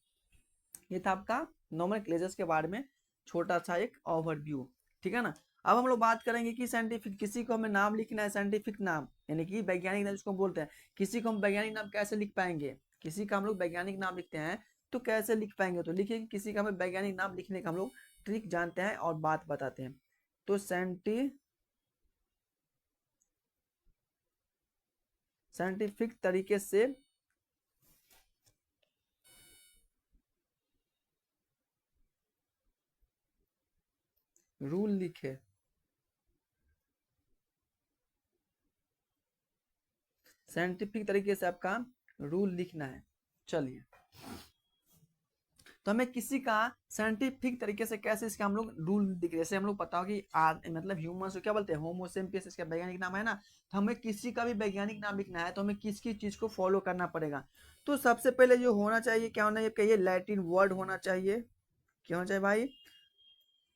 ये था आपका नोमेनक्लेचर्स के बारे में छोटा सा एक ओवरव्यू, ठीक है ना। अब हम लोग बात करेंगे कि साइंटिफिक, किसी को हमें नाम लिखना है साइंटिफिक नाम यानी कि वैज्ञानिक नाम जिसको हम बोलते हैं, किसी को हम वैज्ञानिक नाम कैसे लिख पाएंगे, किसी का हम लोग वैज्ञानिक नाम लिखते हैं तो कैसे लिख पाएंगे, तो लिखिए किसी का हमें वैज्ञानिक नाम लिखने का हम लोग ट्रिक जानते हैं और बात बताते हैं। तो साइंटिफिक तरीके से रूल लिखे, साइंटिफिक तरीके से आपका रूल लिखना है। चलिए, तो हमें किसी का साइंटिफिक तरीके से कैसे इसका हम लोग रूल लिख, जैसे हम लोग पता हो कि मतलब ह्यूमन को क्या बोलते हैं, होमो सेपियंस इसका वैज्ञानिक नाम है ना। तो हमें किसी का भी वैज्ञानिक नाम लिखना है तो हमें किस किस चीज को फॉलो करना पड़ेगा। तो सबसे पहले जो होना चाहिए क्या होना चाहिए, लैटिन वर्ड होना चाहिए। क्या होना चाहिए भाई,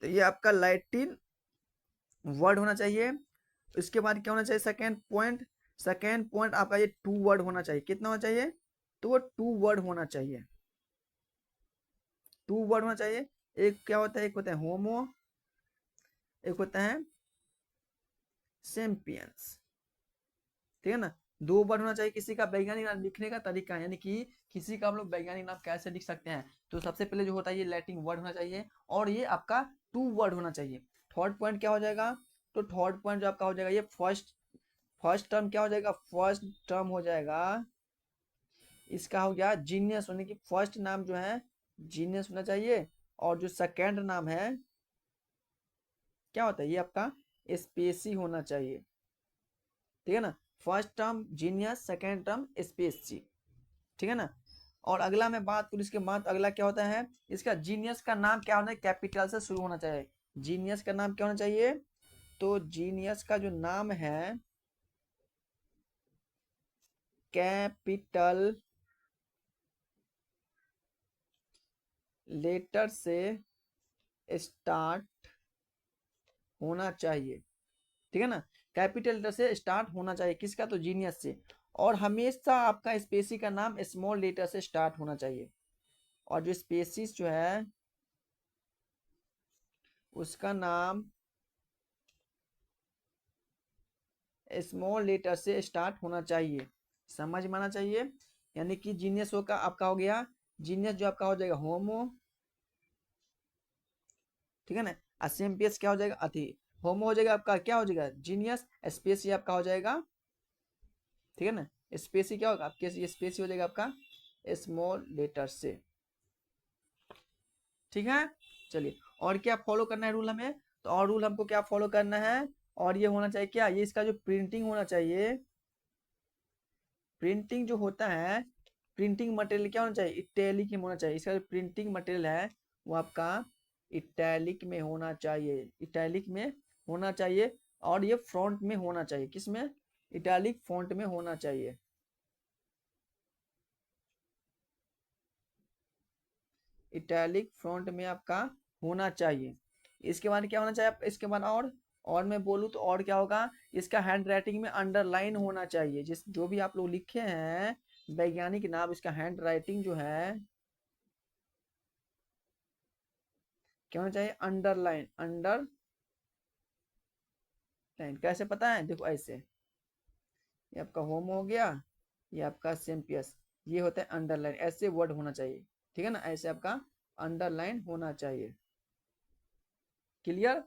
तो ये आपका लैटिन वर्ड होना चाहिए। इसके बाद क्या होना चाहिए, सेकेंड पॉइंट आपका ये टू वर्ड होना चाहिए। कितना होना चाहिए, तो वो टू वर्ड होना चाहिए, टू वर्ड होना चाहिए। एक क्या होता है, एक होता है होमो, एक होता है सेम्पियंस, ठीक है ना। दो वर्ड होना चाहिए। किसी का वैज्ञानिक नाम लिखने का तरीका यानी कि किसी का हम लोग वैज्ञानिक नाम कैसे लिख सकते हैं, तो सबसे पहले जो होता है ये लैटिन वर्ड होना चाहिए और ये आपका टू वर्ड होना चाहिए। थर्ड पॉइंट क्या हो जाएगा, तो थर्ड पॉइंट जो आपका हो जाएगा ये फर्स्ट टर्म क्या हो जाएगा, फर्स्ट टर्म हो जाएगा इसका हो गया जीनियस, होने की फर्स्ट नाम जो है जीनियस होना चाहिए। और जो सेकेंड नाम है क्या होता है, ये आपका स्पेसी होना चाहिए, ठीक है ना। First term genus, second term species, ठीक है ना। और अगला मैं बात करूँ इसके बाद, अगला क्या होता है, इसका जीनियस का नाम क्या होना है, कैपिटल से शुरू होना चाहिए। जीनियस का नाम क्या होना चाहिए, तो जीनियस का जो नाम है कैपिटल लेटर से स्टार्ट होना चाहिए, ठीक है ना। कैपिटल लेटर से स्टार्ट होना चाहिए किसका, तो जीनियस से। और हमेशा आपका स्पेसी का नाम स्मॉल लेटर से स्टार्ट होना चाहिए। और जो स्पेसिस जो है उसका नाम स्मॉल लेटर से स्टार्ट होना चाहिए, समझ में आना चाहिए। यानी कि जीनियस का आपका हो गया, जीनियस जो आपका हो जाएगा होमो, ठीक है ना। असेम्पियस क्या हो जाएगा, अति होमो हो जाएगा आपका, क्या हो जाएगा जीनियस, स्पेसी आपका हो जाएगा, ठीक है ना। स्पेसी क्या होगा आपके, ये स्पेसी हो जाएगा आपका स्मॉल लेटर से, ठीक है। चलिए, और क्या फॉलो करना है रूल हमें, तो और रूल हमको क्या फॉलो करना है, और ये होना चाहिए क्या, ये इसका जो प्रिंटिंग होना चाहिए, प्रिंटिंग जो होता है, प्रिंटिंग मटेरियल क्या होना चाहिए, इटैलिक में होना चाहिए। इसका जो प्रिंटिंग मटेरियल है वो आपका इटैलिक में होना चाहिए, इटैलिक में होना चाहिए। और ये फ्रंट में होना चाहिए, किसमें, इटैलिक फॉन्ट में होना चाहिए, इटैलिक फ्रंट में आपका होना चाहिए। इसके बाद क्या होना चाहिए आपका, इसके बाद और मैं बोलूँ तो और क्या होगा, इसका हैंड राइटिंग में अंडरलाइन होना चाहिए। जिस जो भी आप लोग लिखे हैं वैज्ञानिक नाम, इसका हैंड राइटिंग जो है क्या होना चाहिए, अंडरलाइन, अंडरलाइन। कैसे पता है, देखो ऐसे, ये आपका होम हो गया, ये आपका सेम्पियस, ये होता है अंडरलाइन, ऐसे वर्ड होना चाहिए, ठीक है ना, ऐसे आपका अंडरलाइन होना चाहिए। क्लियर।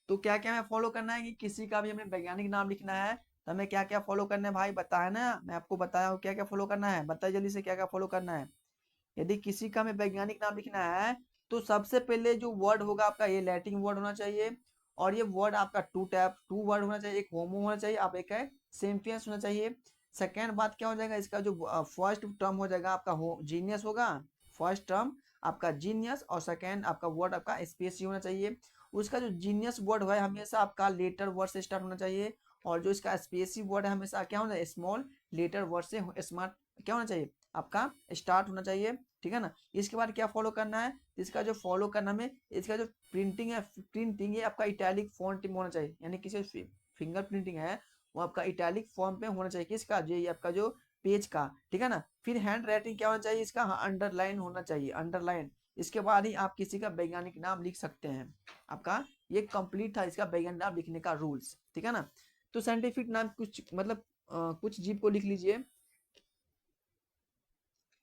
तो क्या क्या हमें फॉलो करना है कि किसी का भी हमें वैज्ञानिक नाम लिखना है तो हमें क्या क्या फॉलो करना है भाई, बताया ना, मैं आपको बताया हूँ क्या क्या फॉलो करना है, बताइए जल्दी से क्या क्या फॉलो करना है। यदि किसी का हमें वैज्ञानिक नाम लिखना है तो सबसे पहले जो वर्ड होगा आपका ये लैटिन वर्ड होना चाहिए। और ये वर्ड आपका टू वर्ड होना चाहिए, एक होमो होना चाहिए, आप एक है सेम्पियंस होना चाहिए। सेकेंड बात क्या हो जाएगा, इसका जो फर्स्ट टर्म हो जाएगा आपका जीनियस होगा, फर्स्ट टर्म आपका जीनियस, और सेकेंड आपका वर्ड आपका स्पेसी होना चाहिए। उसका जो जीनियस वर्ड है हमेशा आपका लेटर वर्ड से स्टार्ट होना चाहिए, और जो इसका स्पेसिव वर्ड है हमेशा क्या होना चाहिए, स्मॉल लेटर वर्ड से स्मार्ट क्या होना चाहिए, आपका स्टार्ट होना चाहिए। ठीक है ना। इसके बाद क्या फॉलो करना है, इसका जो फॉलो करना में इसका जो प्रिंटिंग है, प्रिंटिंग ये आपका इटैलिक फॉन्ट में होना चाहिए, यानी किसी फिंगर प्रिंटिंग है वो आपका इटैलिक फॉर्म पे होना चाहिए, किसका, जो ये आपका जो पेज का। ठीक है ना। फिर हैंड राइटिंग क्या होना चाहिए इसका, अंडरलाइन होना चाहिए, अंडरलाइन। इसके बाद ही आप किसी का वैज्ञानिक नाम लिख सकते हैं। आपका ये कंप्लीट था इसका वैज्ञानिक नाम लिखने का रूल्स। ठीक है ना। तो साइंटिफिक नाम कुछ मतलब कुछ जीव को लिख लीजिए,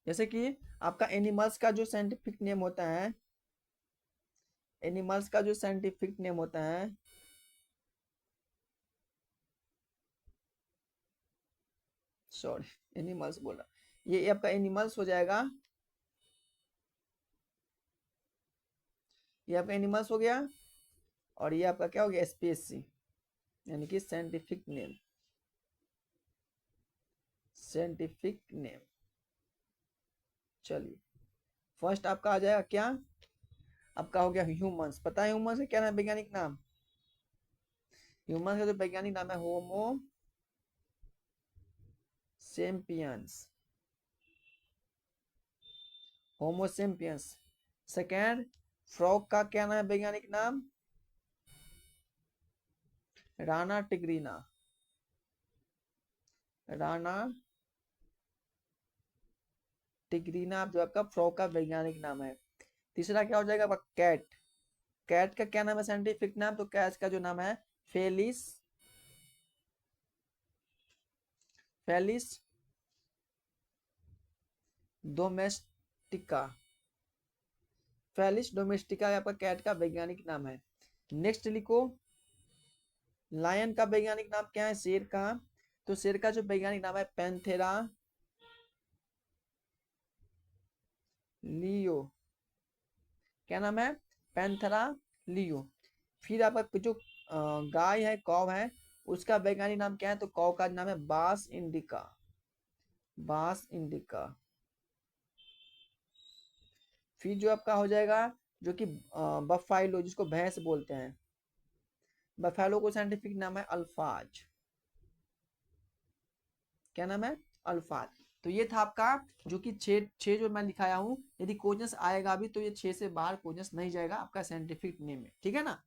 जैसे कि आपका एनिमल्स का जो साइंटिफिक नेम होता है, एनिमल्स का जो साइंटिफिक नेम होता है, सॉरी एनिमल्स बोला, ये आपका एनिमल्स हो जाएगा, ये आपका एनिमल्स हो गया, और ये आपका क्या हो गया, स्पेसी, यानी कि साइंटिफिक नेम, साइंटिफिक नेम। चलिए फर्स्ट आपका आ जाएगा क्या, आपका हो गया ह्यूमंस। पता है ह्यूमंस का क्या नाम, वैज्ञानिक नाम, ह्यूमंस का जो वैज्ञानिक नाम है होमो सेम्पियंस, होमो सेम्पियंस। सेकेंड, फ्रॉग का क्या नाम है वैज्ञानिक नाम, राना टिग्रीना, राना टिग्रीना जो आपका फ्रॉग का वैज्ञानिक नाम है। तीसरा क्या हो जाएगा आपका कैट, कैट का क्या नाम है साइंटिफिक नाम, तो कैट का जो नाम है Felis, Felis domestica, Felis domestica आपका कैट का वैज्ञानिक नाम है। नेक्स्ट लिखो, लायन का वैज्ञानिक नाम क्या है, शेर का, तो शेर का जो वैज्ञानिक नाम है पैंथेरा लियो, क्या नाम है, पैंथेरा लियो। फिर आपका जो गाय है, कौ है, उसका वैज्ञानिक नाम क्या है, तो कौ का नाम है बास इंडिका, बास इंडिका। फिर जो आपका हो जाएगा जो कि बफाइलो जिसको भैंस बोलते हैं, बफेलो को साइंटिफिक नाम है अल्फाज, क्या नाम है, अल्फाज। तो ये था आपका जो कि छह छह जो मैं लिखाया हूँ, यदि क्वेश्चंस आएगा भी तो ये छह से बाहर क्वेश्चंस नहीं जाएगा आपका साइंटिफिक नेम में। ठीक है ना।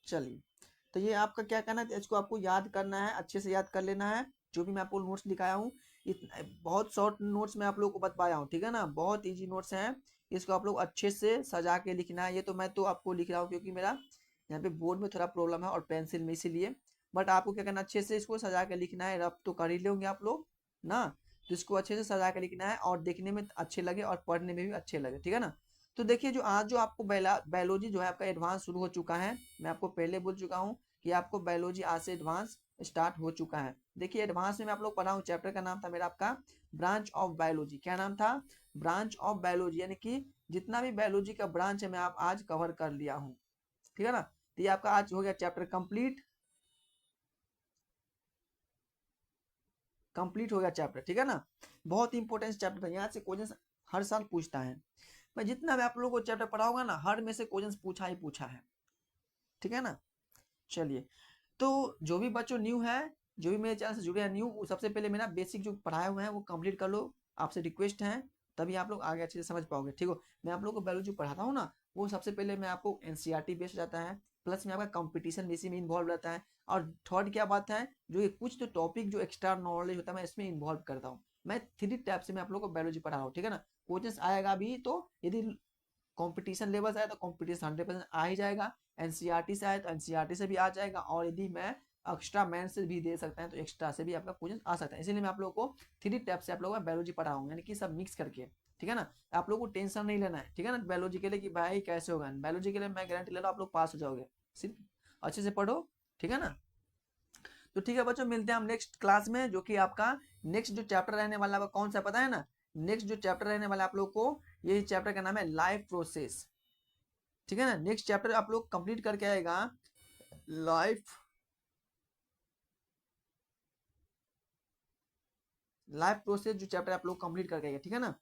चलिए, तो ये आपका क्या करना है, इसको आपको याद करना है, अच्छे से याद कर लेना है, जो भी मैं आपको नोट्स दिखाया हूँ। बहुत शॉर्ट नोट्स में आप लोगों को बताया हूँ। ठीक है ना, बहुत इजी नोट्स हैं, इसको आप लोग अच्छे से सजा के लिखना है। ये तो मैं तो आपको लिख रहा हूँ क्योंकि मेरा यहाँ पे बोर्ड में थोड़ा प्रॉब्लम है और पेंसिल में, इसीलिए। बट आपको क्या करना, अच्छे से इसको सजा के लिखना है, रफ तो कर ही लोगे आप लोग ना, तो इसको अच्छे से सजा के लिखना है और देखने में अच्छे लगे और पढ़ने में भी अच्छे लगे। ठीक है ना। तो देखिए जो आज जो आपको बायोलॉजी जो है आपका एडवांस शुरू हो चुका है, मैं आपको पहले बोल चुका हूँ कि आपको बायोलॉजी आज से एडवांस स्टार्ट हो चुका है। देखिए एडवांस में मैं आप लोग पढ़ा हूँ, चैप्टर का नाम था मेरा आपका ब्रांच ऑफ बायोलॉजी, क्या नाम था, ब्रांच ऑफ बायोलॉजी, यानी कि जितना भी बायोलॉजी का ब्रांच है मैं आप आज कवर कर लिया हूँ। ठीक है ना। तो ये आपका आज हो गया चैप्टर कंप्लीट, कंप्लीट हो गया चैप्टर। ठीक है ना। बहुत इंपॉर्टेंट चैप्टर है, यहाँ से क्वेश्चन हर साल पूछता है। मैं जितना भी आप लोगों को चैप्टर पढ़ाऊंगा ना, हर में से क्वेश्चन पूछा ही पूछा है। ठीक है ना। चलिए, तो जो भी बच्चों न्यू है, जो भी मेरे चैनल से जुड़े हैं न्यू, वो सबसे पहले मेरा बेसिक जो पढ़ाए हुए हैं वो कंप्लीट कर लो, आपसे रिक्वेस्ट है, तभी आप लोग आगे अच्छे से समझ पाओगे। ठीक हो, मैं आप लोग को बायोलॉजी पढ़ाता हूँ ना, वो सबसे पहले मैं आपको एनसीईआरटी बेस्ड जाता है, प्लस में आपका कंपटीशन भी इसी में इन्वॉल्व रहता है। और थर्ड क्या बात है, जो ये कुछ तो टॉपिक जो एक्स्ट्रा नॉलेज होता है मैं इसमें इन्वॉल्व करता हूँ। मैं थ्री टाइप से मैं आप लोग को बायोलॉजी पढ़ा रहा हूँ। ठीक है ना। क्वेश्चन आएगा भी तो, यदि कंपटीशन लेवल से आए तो कंपटीशन 100% आ ही जाएगा, एनसीईआरटी से आए तो एनसीईआरटी से भी आ जाएगा, और यदि मैं एक्स्ट्रा मैन से भी दे सकते हैं तो एक्स्ट्रा से भी आपका क्वेश्चन आ सकता है। इसीलिए मैं आप लोगों को थ्री टाइप से आप लोगों को बायोलॉजी पढ़ा हूँ, यानी कि सब मिक्स करके। ठीक है ना। आप लोगों को टेंशन नहीं लेना है। ठीक है ना, बायोलॉजी के लिए कि भाई कैसे होगा, बायोलॉजी के लिए मैं गारंटी ले रहा हूँ आप लोग पास हो जाओगे, सिर्फ अच्छे से पढ़ो। ठीक है ना। तो ठीक है बच्चों, मिलते हैं हम नेक्स्ट क्लास में, जो कि आपका नेक्स्ट जो चैप्टर रहने वाला है कौन सा पता है ना, नेक्स्ट जो चैप्टर रहने वाला है आप लोग को, ये चैप्टर का नाम है लाइफ प्रोसेस। ठीक है ना। नेक्स्ट चैप्टर आप लोग कंप्लीट करके आएगा, लाइफ, लाइफ प्रोसेस जो चैप्टर आप लोग कंप्लीट करके आएगा। ठीक है ना।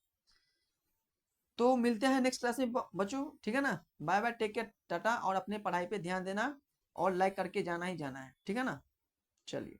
तो मिलते हैं नेक्स्ट क्लास में बच्चों, ठीक है ना। Bye bye, take care, tata, और अपने पढ़ाई पे ध्यान देना और लाइक करके जाना ही जाना है, ठीक है ना। चलिए।